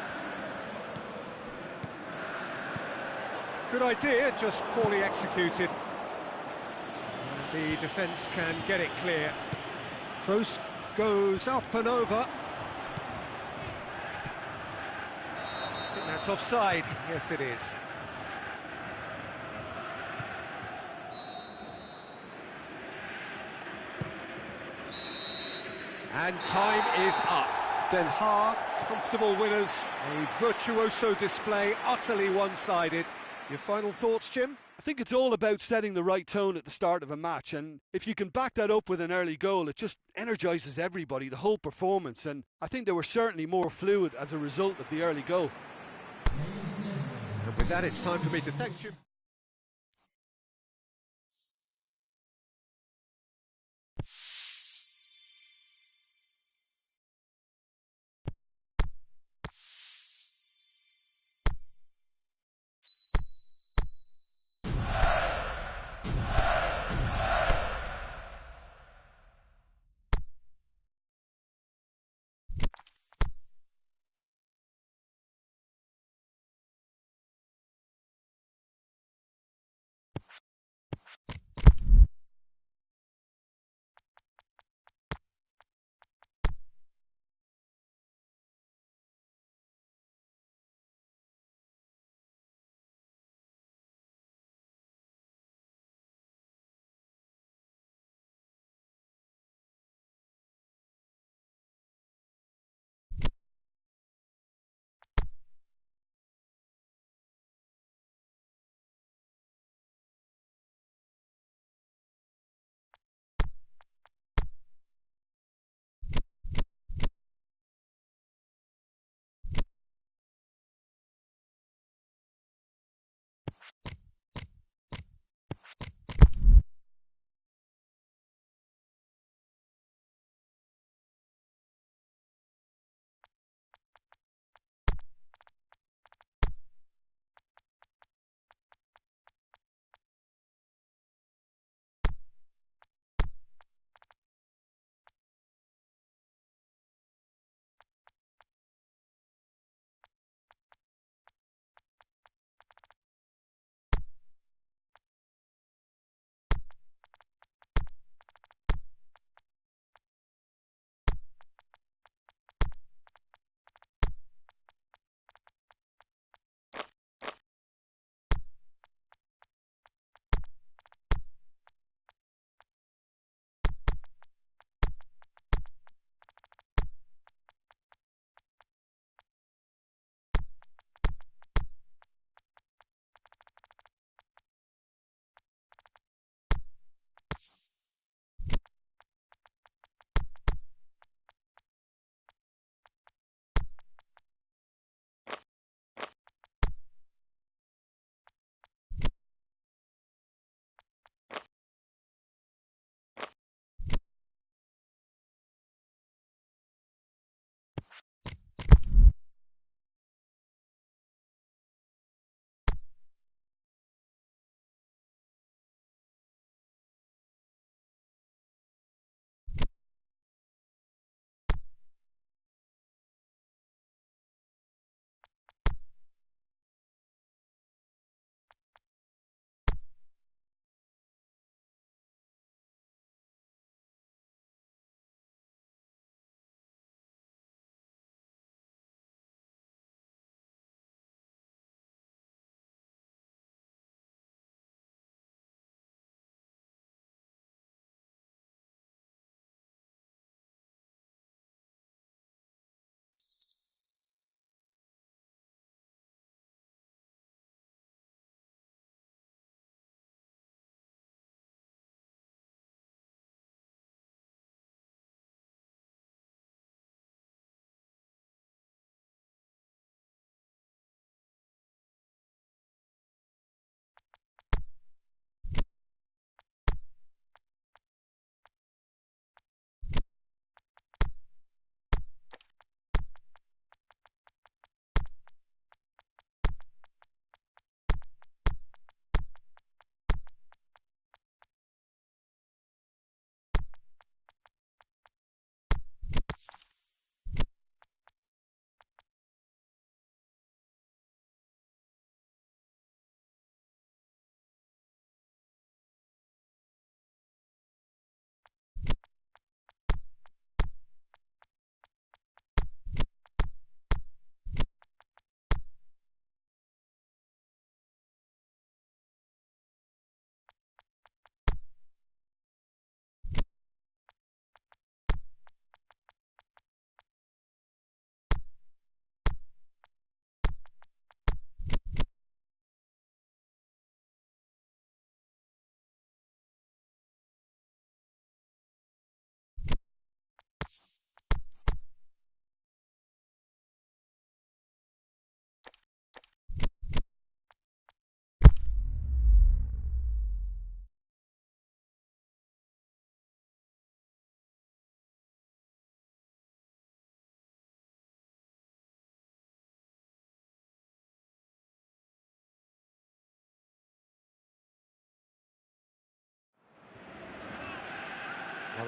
A: Good idea, just poorly executed. The defence can get it clear. Kroos goes up and over. I think that's offside. Yes, it is. And time is up. Den Haag, comfortable winners. A virtuoso display, utterly one-sided. Your final thoughts, Jim?
B: I think it's all about setting the right tone at the start of a match, and if you can back that up with an early goal, it just energises everybody, the whole performance, and I think they were certainly more fluid as a result of the early goal.
A: And with that, it's time for me to thank you.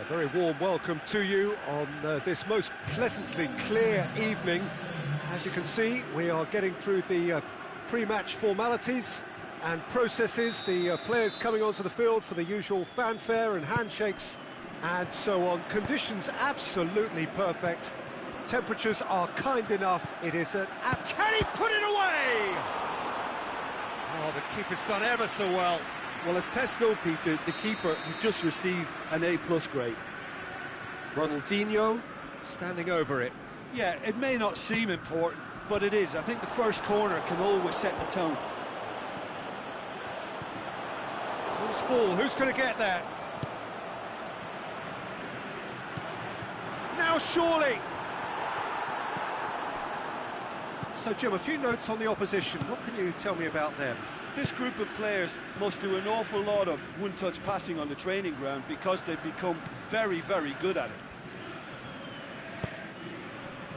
A: A very warm welcome to you on this most pleasantly clear evening. As you can see, we are getting through the pre-match formalities and processes, the players coming onto the field for the usual fanfare and handshakes and so on. Conditions absolutely perfect. Temperatures are kind enough. It is an can he put it away? Oh, the keeper's done ever so well.
B: Well, as tests go, Peter, the keeper has just received an A+ grade.
A: Ronaldinho standing over it.
B: Yeah, it may not seem important, but it is. I think the first corner can always set the tone.
A: Loose ball, who's going to get that? Now surely! So, Jim, a few notes on the opposition. What can you tell me about them?
B: This group of players must do an awful lot of one-touch passing on the training ground because they've become very, very good at it.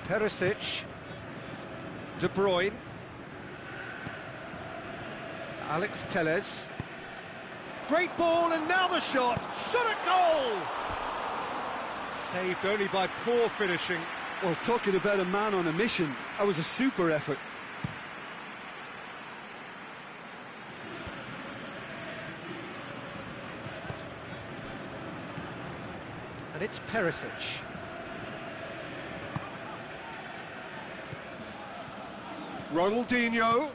A: Perisic, De Bruyne, Alex Telles. Great ball, and now the shot. Shot at goal! Saved only by poor finishing.
B: Well, talking about a man on a mission, that was a super effort.
A: And it's Perisic. Ronaldinho.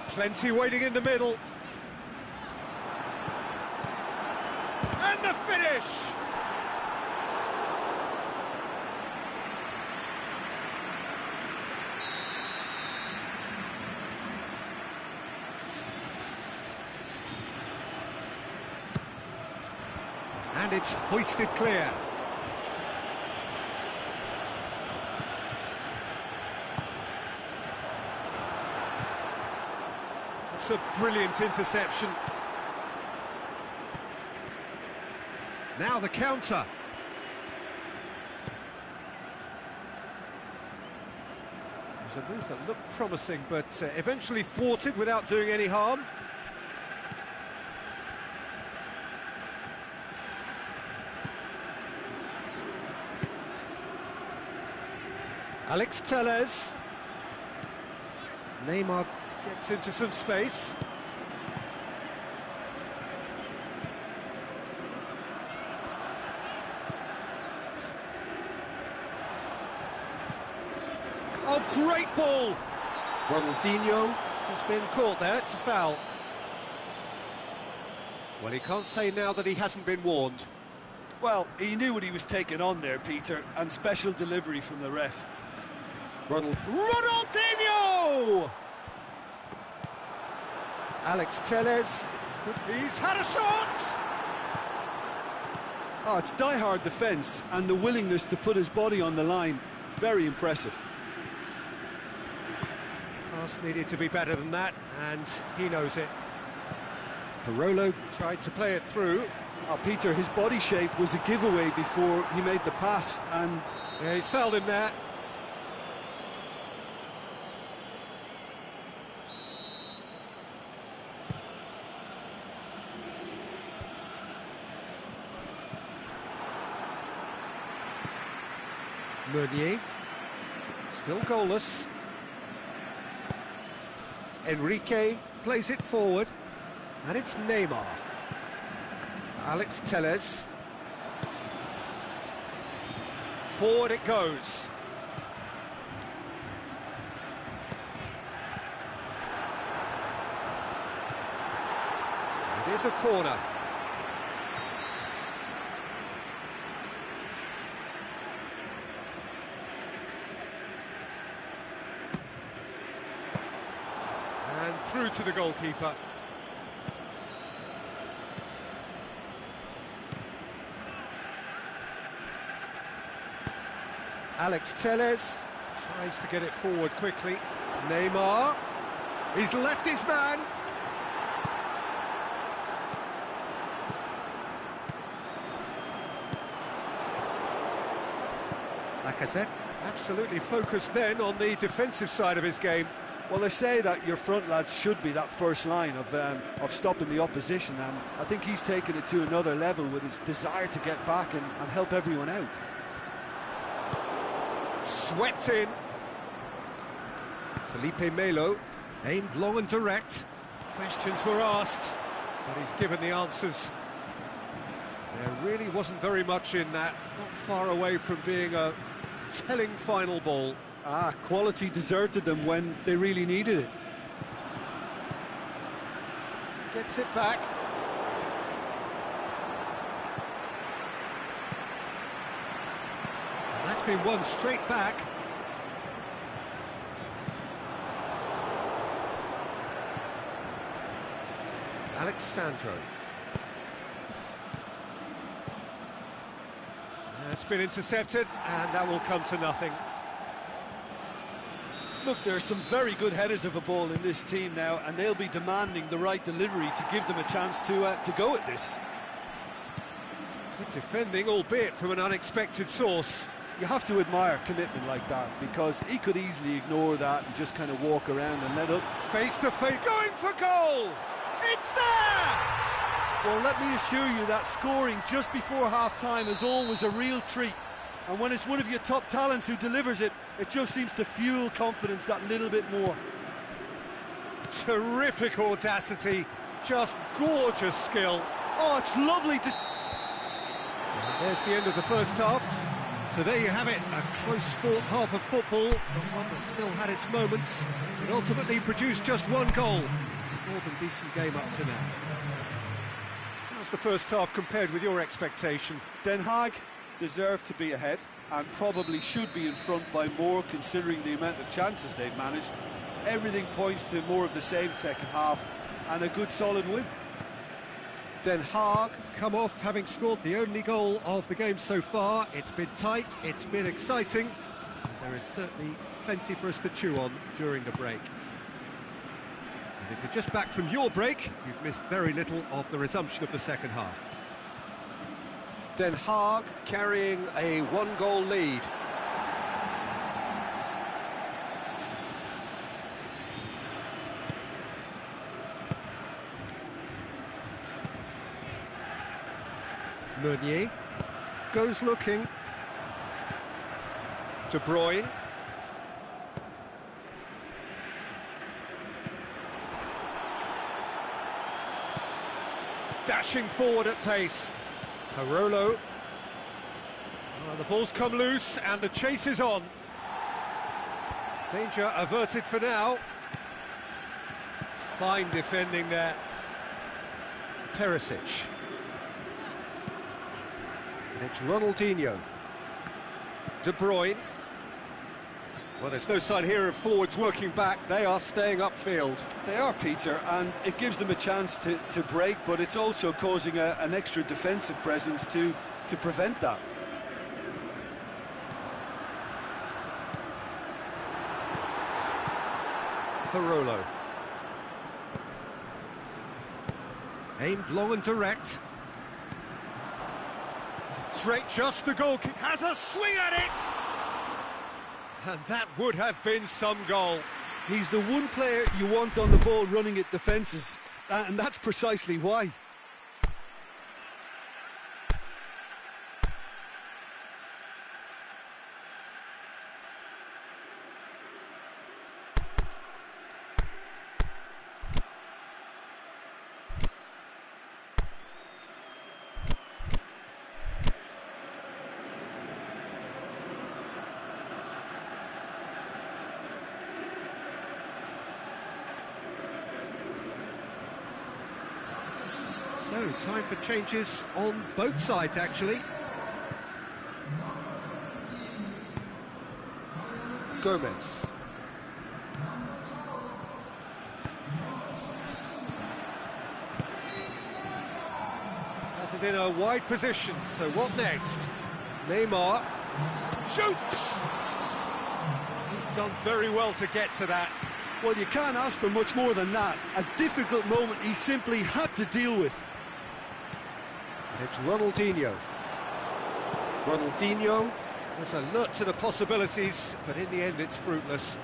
A: Plenty waiting in the middle. And the finish! And it's hoisted clear. It's a brilliant interception. Now the counter. It was a move that looked promising, but eventually thwarted without doing any harm. Alex Telles. Neymar gets into some space. Oh, great ball! Ronaldinho has been caught there, it's a foul. Well, he can't say now that he hasn't been warned.
B: Well, he knew what he was taking on there, Peter, and special delivery from the ref.
A: Ronaldinho! Alex Telles, he's had a shot!
B: Oh, it's die-hard defence and the willingness to put his body on the line. Very impressive.
A: Pass needed to be better than that, and he knows it. Parolo tried to play it through.
B: Oh, Peter, his body shape was a giveaway before he made the pass, and...
A: Yeah, he's fouled him there. Meunier, still goalless. Enrique plays it forward, and it's Neymar. Alex Telles. Forward it goes. It is a corner. And through to the goalkeeper. Alex Telles tries to get it forward quickly. Neymar, he's left his man. Lacazette absolutely focused then on the defensive side of his game.
B: Well, they say that your front lads should be that first line of stopping the opposition, and I think he's taken it to another level with his desire to get back and help everyone out.
A: Swept in. Felipe Melo aimed long and direct. Questions were asked, but he's given the answers. There really wasn't very much in that, not far away from being a telling final ball.
B: Quality deserted them when they really needed it.
A: Gets it back. And that's been won straight back. Alexandro. It's been intercepted, and that will come to nothing.
B: Look, there are some very good headers of a ball in this team now, and they'll be demanding the right delivery to give them a chance to go at this.
A: Good defending, albeit from an unexpected source.
B: You have to admire commitment like that, because he could easily ignore that and just kind of walk around and let up.
A: Face to face, going for goal! It's there!
B: Well, let me assure you that scoring just before half-time is always a real treat. And when it's one of your top talents who delivers it, it just seems to fuel confidence that little bit more.
A: Terrific audacity, just gorgeous skill.
B: Oh, it's lovely to...
A: There's the end of the first half. So there you have it, a close fought half of football, but one that still had its moments. It ultimately produced just one goal. More than decent game up to now. How's the first half compared with your expectation?
B: Den Haag deserve to be ahead and probably should be in front by more, considering the amount of chances they've managed. Everything points to more of the same second half and a good solid win.
A: Den Haag come off having scored the only goal of the game so far. It's been tight, it's been exciting, and there is certainly plenty for us to chew on during the break. And if you're just back from your break, you've missed very little of the resumption of the second half. Den Haag carrying a one-goal lead. Meunier goes looking. De Bruyne. Dashing forward at pace. Parolo. Oh, the ball's come loose and the chase is on. Danger averted for now. Fine defending there. Perisic. And it's Ronaldinho. De Bruyne. Well, there's no sign here of forwards working back. They are staying upfield.
B: They are, Peter, and it gives them a chance to break, but it's also causing an extra defensive presence to prevent that.
A: Parolo. Aimed long and direct. Oh, great, just the goal kick. Has a swing at it! And that would have been some goal.
B: He's the one player you want on the ball running at defences, and that's precisely why.
A: So, time for changes on both sides, actually. Gomez. Has it in a wide position, so what next? Neymar shoots! He's done very well to get to that.
B: Well, you can't ask for much more than that. A difficult moment he simply had to deal with.
A: It's Ronaldinho. Ronaldinho was alert to the possibilities, but in the end it's fruitless.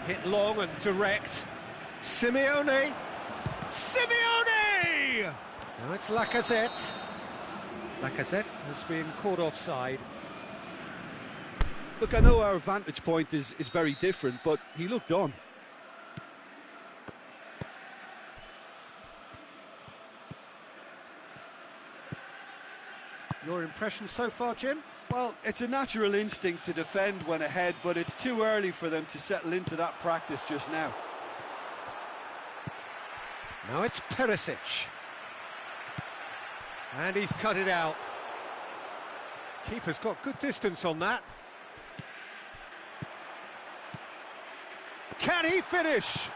A: Hit long and direct. Simeone! Simeone! Now it's Lacazette. Lacazette has been caught offside.
B: Look, I know our vantage point is very different, but he looked on.
A: Your impression so far, Jim?
B: Well, it's a natural instinct to defend when ahead, but it's too early for them to settle into that practice just now.
A: Now it's Perisic. And he's cut it out. Keeper's got good distance on that. Can he finish?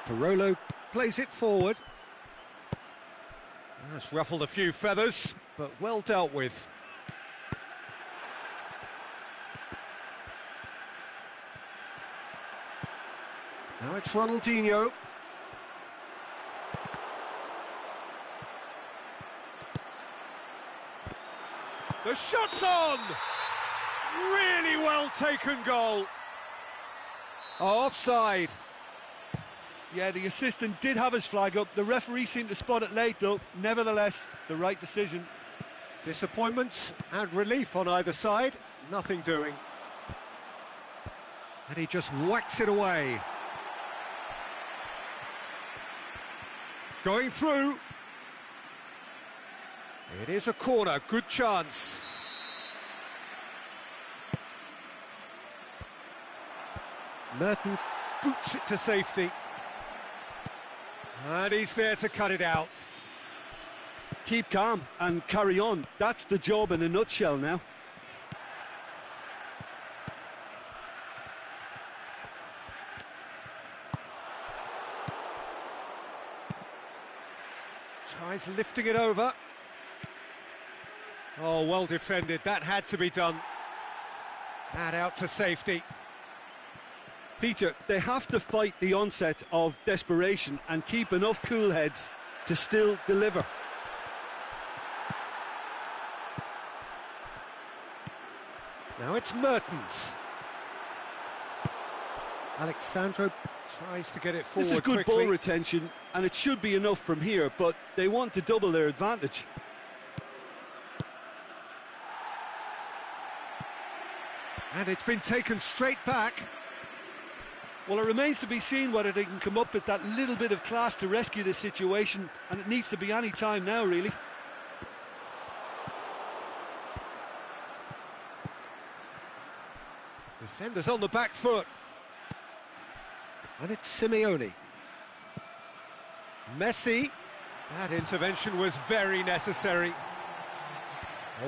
A: Parolo plays it forward. That's ruffled a few feathers, but well dealt with. Now it's Ronaldinho. The shot's on! Really well taken goal. Oh, offside.
B: Yeah, the assistant did have his flag up. The referee seemed to spot it late, though. Nevertheless, the right decision.
A: Disappointment and relief on either side. Nothing doing. And he just whacks it away. Going through. It is a corner, good chance. Mertens boots it to safety. And he's there to cut it out.
B: Keep calm and carry on. That's the job in a nutshell now.
A: Tries lifting it over. Oh, well defended. That had to be done. And out to safety.
B: Peter, they have to fight the onset of desperation and keep enough cool heads to still deliver.
A: Now it's Mertens. Alexandro tries to get it forward.
B: This is good
A: quickly.
B: ball retention, and it should be enough from here, but they want to double their advantage.
A: And it's been taken straight back.
B: Well, it remains to be seen whether they can come up with that little bit of class to rescue the situation, and it needs to be any time now, really.
A: Defenders on the back foot. And it's Simeone. Messi. That intervention was very necessary.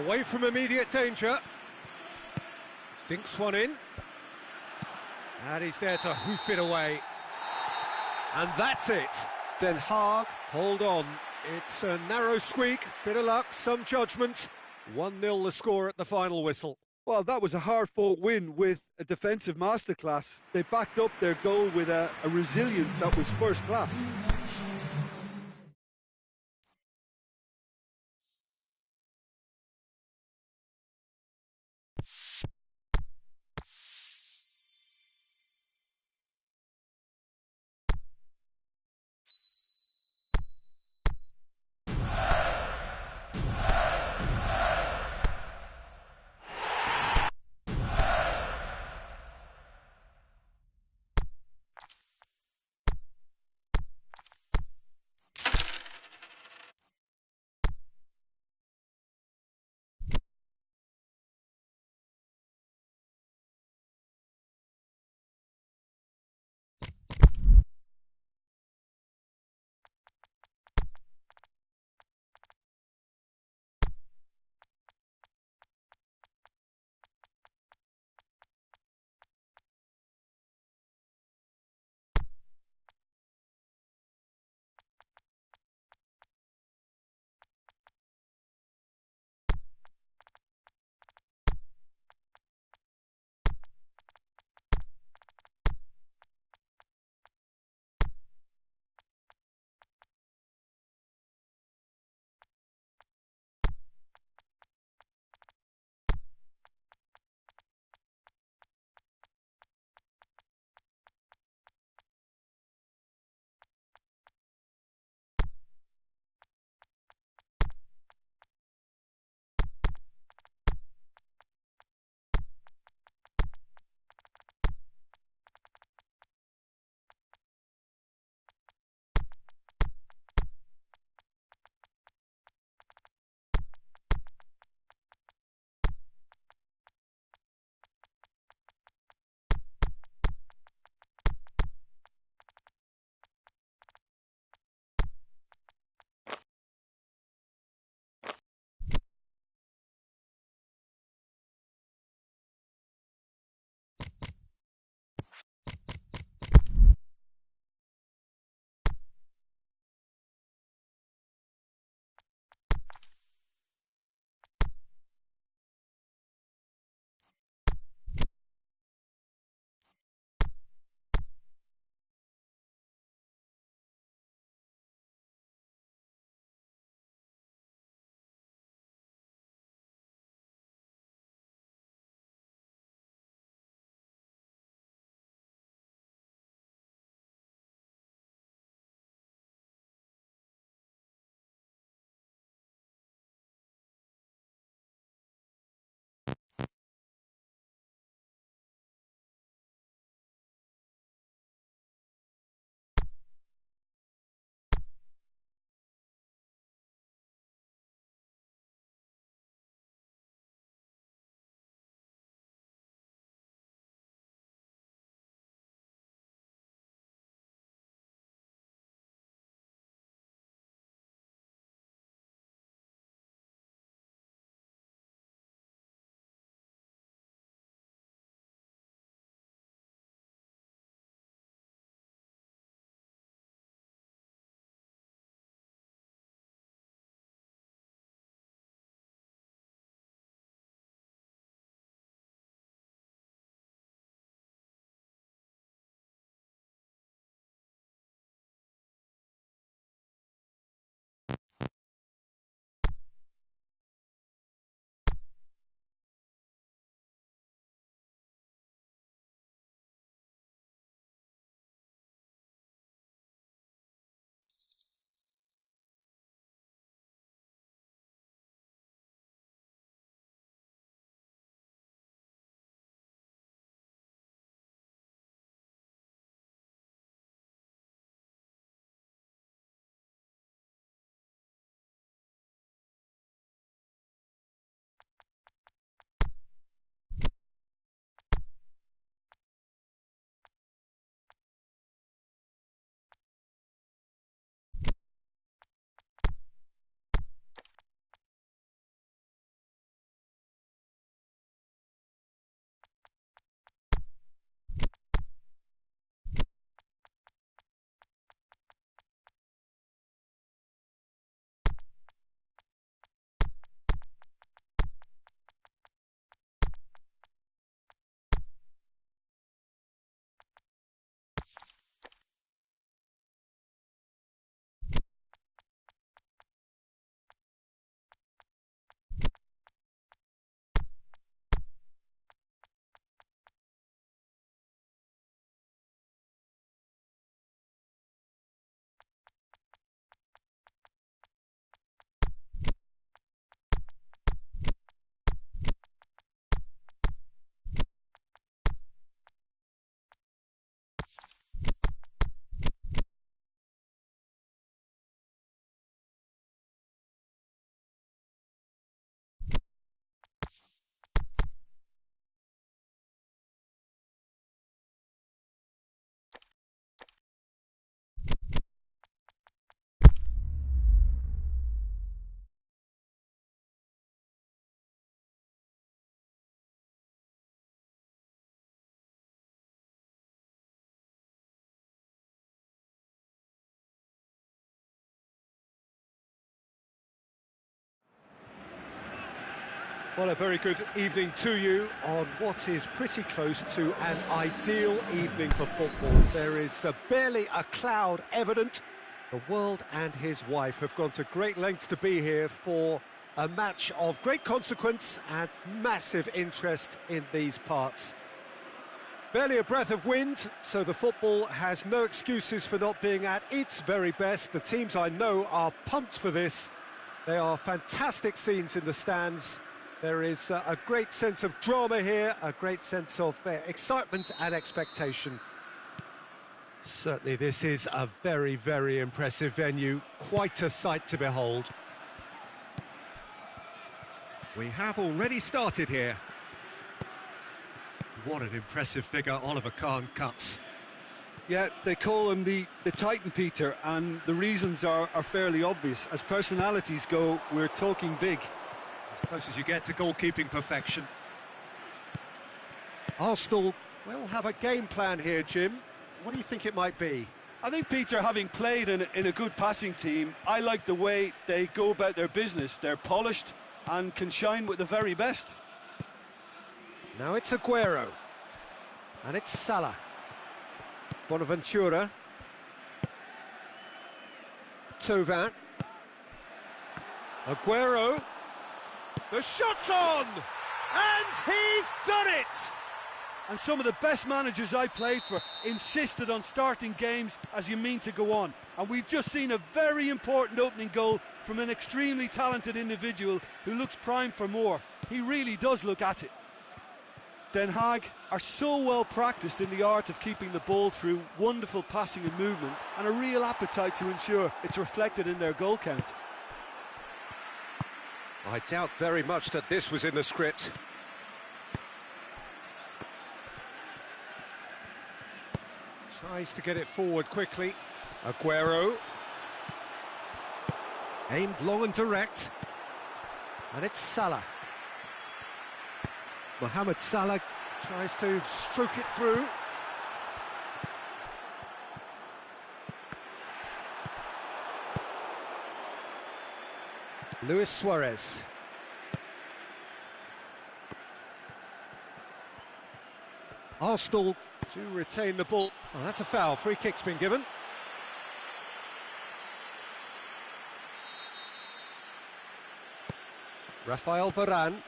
A: Away from immediate danger. Dinks one in. And he's there to hoof it away. And that's it. Den Haag, hold on. It's a narrow squeak, bit of luck, some judgment. 1-0 the score at the final whistle.
B: Well, that was a hard-fought win with a defensive masterclass. They backed up their goal with a resilience that was first class.
A: Well, a very good evening to you on what is pretty close to an ideal evening for football. There is barely a cloud evident. The world and his wife have gone to great lengths to be here for a match of great consequence and massive interest in these parts. Barely a breath of wind, so the football has no excuses for not being at its very best. The teams I know are pumped for this. They are fantastic scenes in the stands. There is a great sense of drama here, a great sense of excitement and expectation. Certainly this is a very, very impressive venue, quite a sight to behold. We have already started here. What an impressive figure Oliver Kahn cuts.
B: Yeah, they call him the Titan, Peter, and the reasons are fairly obvious. As personalities go, we're talking big.
A: As close as you get to goalkeeping perfection. Arsenal will have a game plan here, Jim. What do you think it might be?
B: I think, Peter, having played in a good passing team, I like the way they go about their business. They're polished and can shine with the very best.
A: Now it's Aguero. And it's Salah. Bonaventura. Thauvin. Aguero. The shot's on! And he's done it!
B: And some of the best managers I played for insisted on starting games as you mean to go on. And we've just seen a very important opening goal from an extremely talented individual who looks primed for more. He really does look at it. Den Haag are so well practiced in the art of keeping the ball through wonderful passing and movement, and a real appetite to ensure it's reflected in their goal count.
A: I doubt very much that this was in the script. Tries to get it forward quickly. Aguero. Aimed long and direct. And it's Salah. Mohamed Salah tries to stroke it through. Luis Suarez. Arsenal to retain the ball. Oh, that's a foul. Free kick's been given. Rafael Varane.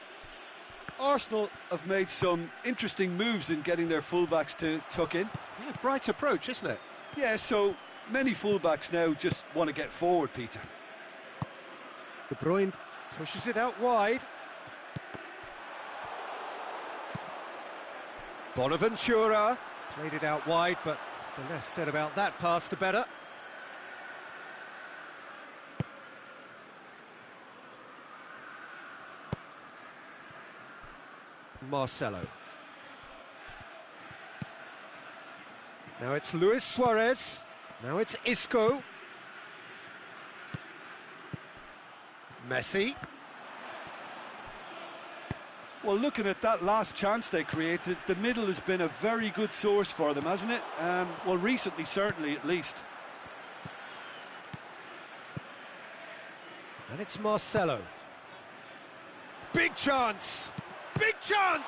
B: Arsenal have made some interesting moves in getting their fullbacks to tuck in.
A: Yeah, bright approach, isn't it?
B: Yeah, so many fullbacks now just want to get forward, Peter.
A: De Bruyne pushes it out wide. Bonaventura played it out wide, but the less said about that pass, the better. Marcelo. Now it's Luis Suarez. Now it's Isco. Messi.
B: Well, looking at that last chance they created, the middle has been a very good source for them, hasn't it? Well, recently, certainly, at least.
A: And it's Marcelo. Big chance! Big chance!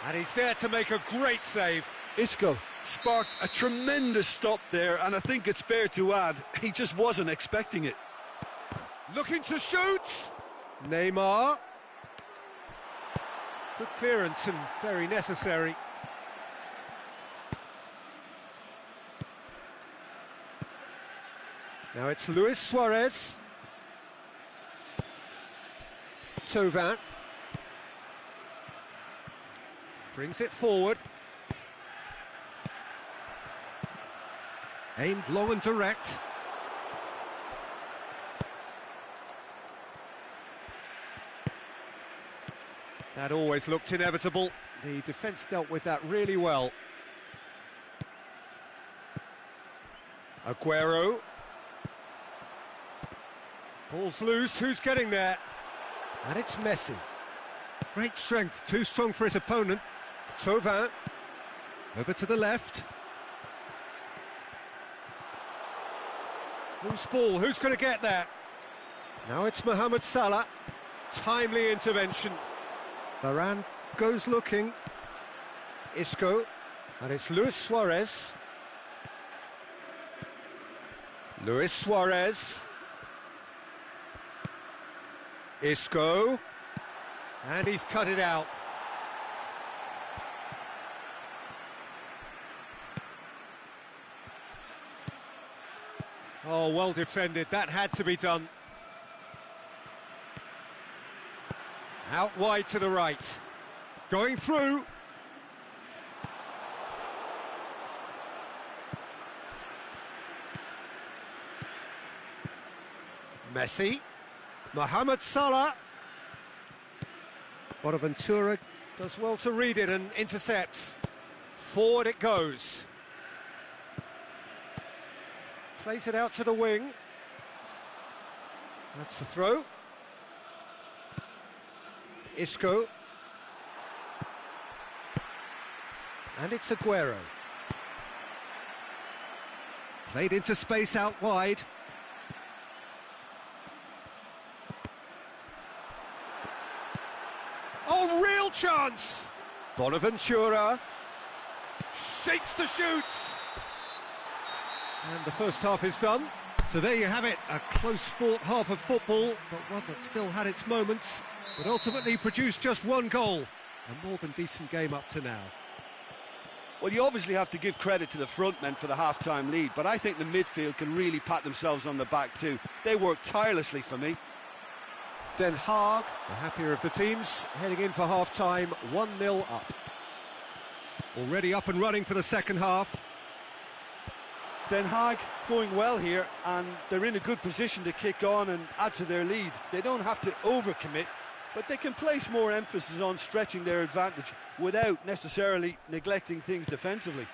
A: And he's there to make a great save.
B: Isco sparked a tremendous stop there, and I think it's fair to add, he just wasn't expecting it.
A: Looking to shoot! Neymar. Good clearance and very necessary. Now it's Luis Suarez. Thauvin. Brings it forward. Aimed long and direct. That always looked inevitable. The defence dealt with that really well. Aguero. Ball's loose, who's getting there? And it's Messi. Great strength, too strong for his opponent. Thauvin. Over to the left. Loose ball, who's going to get there? Now it's Mohamed Salah. timely intervention. Varane goes looking. Isco, and it's Luis Suarez. Luis Suarez. Isco, and he's cut it out. Oh, well defended, that had to be done. Out wide to the right. Going through. Messi. Mohamed Salah. Bonaventura does well to read it and intercepts. Forward it goes. Plays it out to the wing. That's the throw. Isco. And it's Aguero. Played into space out wide. Oh, real chance! Bonaventura shapes the shoots. And the first half is done. So there you have it, a close-fought half of football, but one that still had its moments, but ultimately produced just one goal. A more than decent game up to now.
B: Well, you obviously have to give credit to the front men for the half-time lead, but I think the midfield can really pat themselves on the back too. They worked tirelessly for me.
A: Den Haag, the happier of the teams, heading in for half-time, 1-0 up. Already up and running for the second half.
B: Den Haag going well here, and they're in a good position to kick on and add to their lead. They don't have to overcommit, but they can place more emphasis on stretching their advantage without necessarily neglecting things defensively.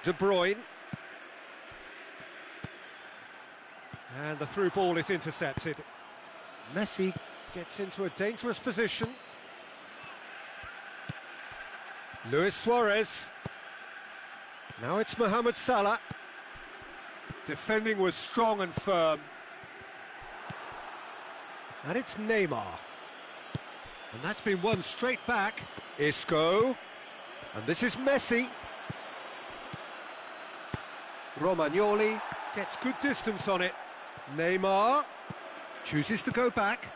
A: De Bruyne. And the through ball is intercepted. Messi gets into a dangerous position. Luis Suarez. Now it's Mohamed Salah. Defending was strong and firm. And it's Neymar. And that's been won straight back. Isco. And this is Messi. Romagnoli gets good distance on it. Neymar chooses to go back.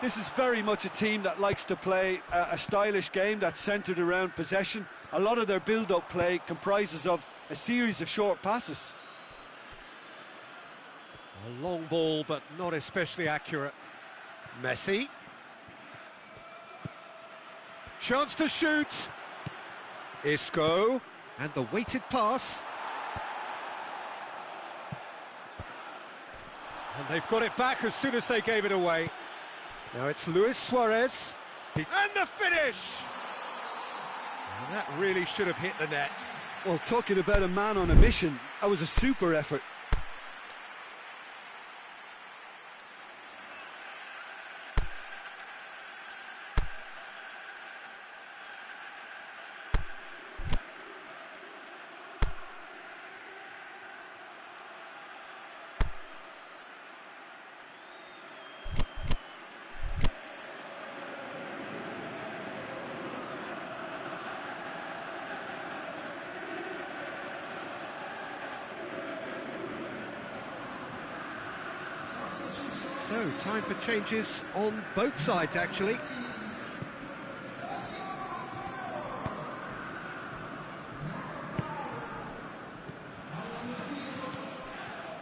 B: This is very much a team that likes to play a stylish game that's centred around possession. A lot of their build-up play comprises of a series of short passes.
A: A long ball, but not especially accurate. Messi. Chance to shoot. Isco. And the weighted pass. And they've got it back as soon as they gave it away. Now it's Luis Suarez. And the finish! And that really should have hit the net.
B: Well, talking about a man on a mission, that was a super effort.
A: So, time for changes on both sides, actually.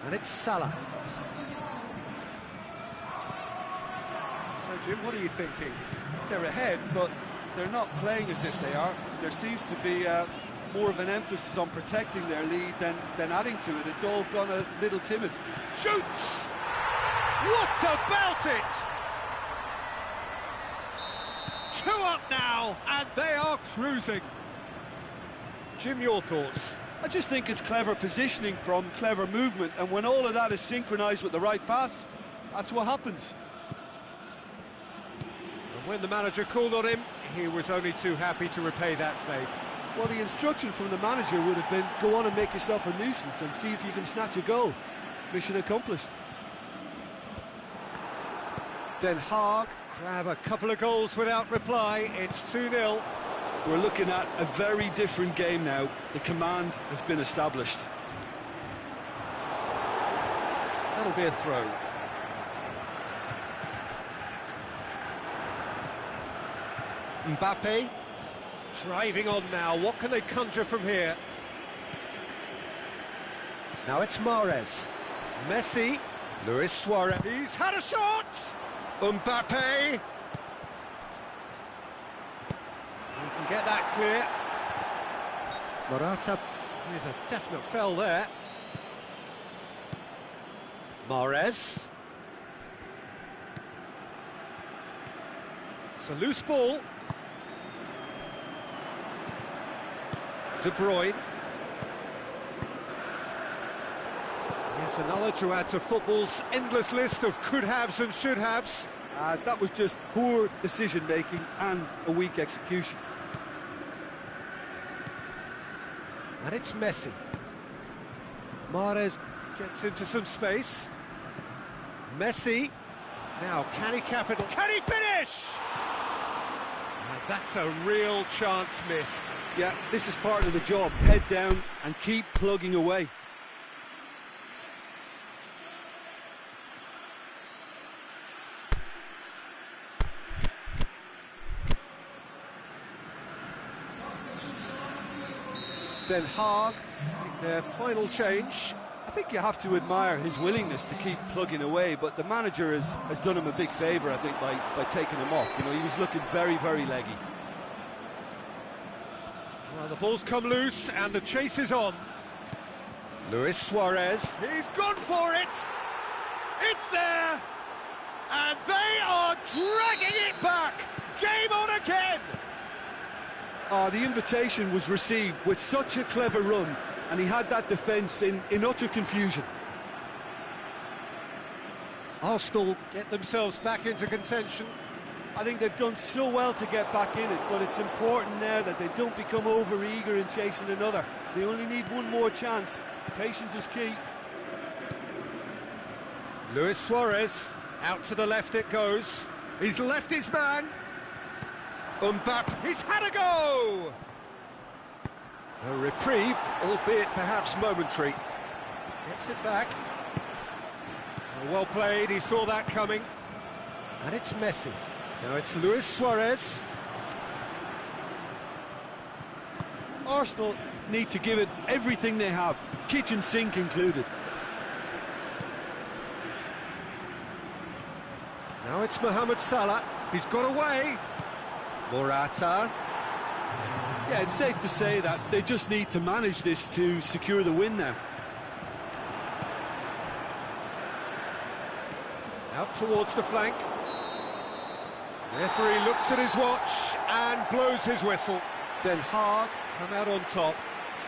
A: And it's Salah. So, Jim, what are you thinking?
B: They're ahead, but they're not playing as if they are. There seems to be more of an emphasis on protecting their lead than adding to it. It's all gone a little timid.
A: Shoots! What about it? 2 up now, and they are cruising. Jim, your thoughts?
B: I just think it's clever positioning from clever movement, and when all of that is synchronised with the right pass, that's what happens.
A: And when the manager called on him, he was only too happy to repay that faith.
B: Well, the instruction from the manager would have been, go on and make yourself a nuisance and see if you can snatch a goal. Mission accomplished.
A: Den Haag grab a couple of goals without reply. It's 2-0.
B: We're looking at a very different game now. The command has been established.
A: That'll be a throw. Mbappe driving on now. What can they conjure from here? Now it's Mahrez. Messi. Luis Suarez. He's had a shot! Mbappe. He can get that clear. Morata with a definite foul there. Mahrez. It's a loose ball. De Bruyne. Yet another to add to football's endless list of could-haves and should-haves.
B: That was just poor decision-making and a weak execution.
A: And it's Messi. Mahrez gets into some space. Messi. Now, can he capital? Can he finish? That's a real chance missed.
B: Yeah, this is part of the job. Head down and keep plugging away.
A: Den Haag, their final change.
B: I think you have to admire his willingness to keep plugging away, but the manager has done him a big favour, I think, by taking him off. You know, he was looking very, very leggy.
A: Well, the ball's come loose and the chase is on. Luis Suarez. He's gone for it. It's there. And they are dragging it back. Game on again.
B: The invitation was received with such a clever run, and he had that defence in utter confusion.
A: Arsenal get themselves back into contention.
B: I think they've done so well to get back in it, but it's important now that they don't become over-eager in chasing another. They only need one more chance. Patience is key.
A: Luis Suarez, out to the left it goes. He's left his man. Mbappe, he's had a go! A reprieve, albeit perhaps momentary. Gets it back. Well played, he saw that coming. And it's Messi. Now it's Luis Suarez.
B: Arsenal need to give it everything they have, kitchen sink included.
A: Now it's Mohamed Salah. He's got away. Morata.
B: Yeah, it's safe to say that they just need to manage this to secure the win now.
A: Out towards the flank. Referee looks at his watch and blows his whistle. Den Haag come out on top.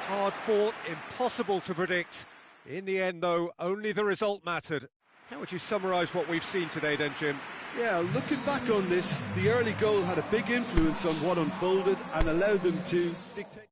A: Hard fought, impossible to predict. In the end, though, only the result mattered. How would you summarise what we've seen today then, Jim?
B: Yeah, looking back on this, the early goal had a big influence on what unfolded and allowed them to dictate.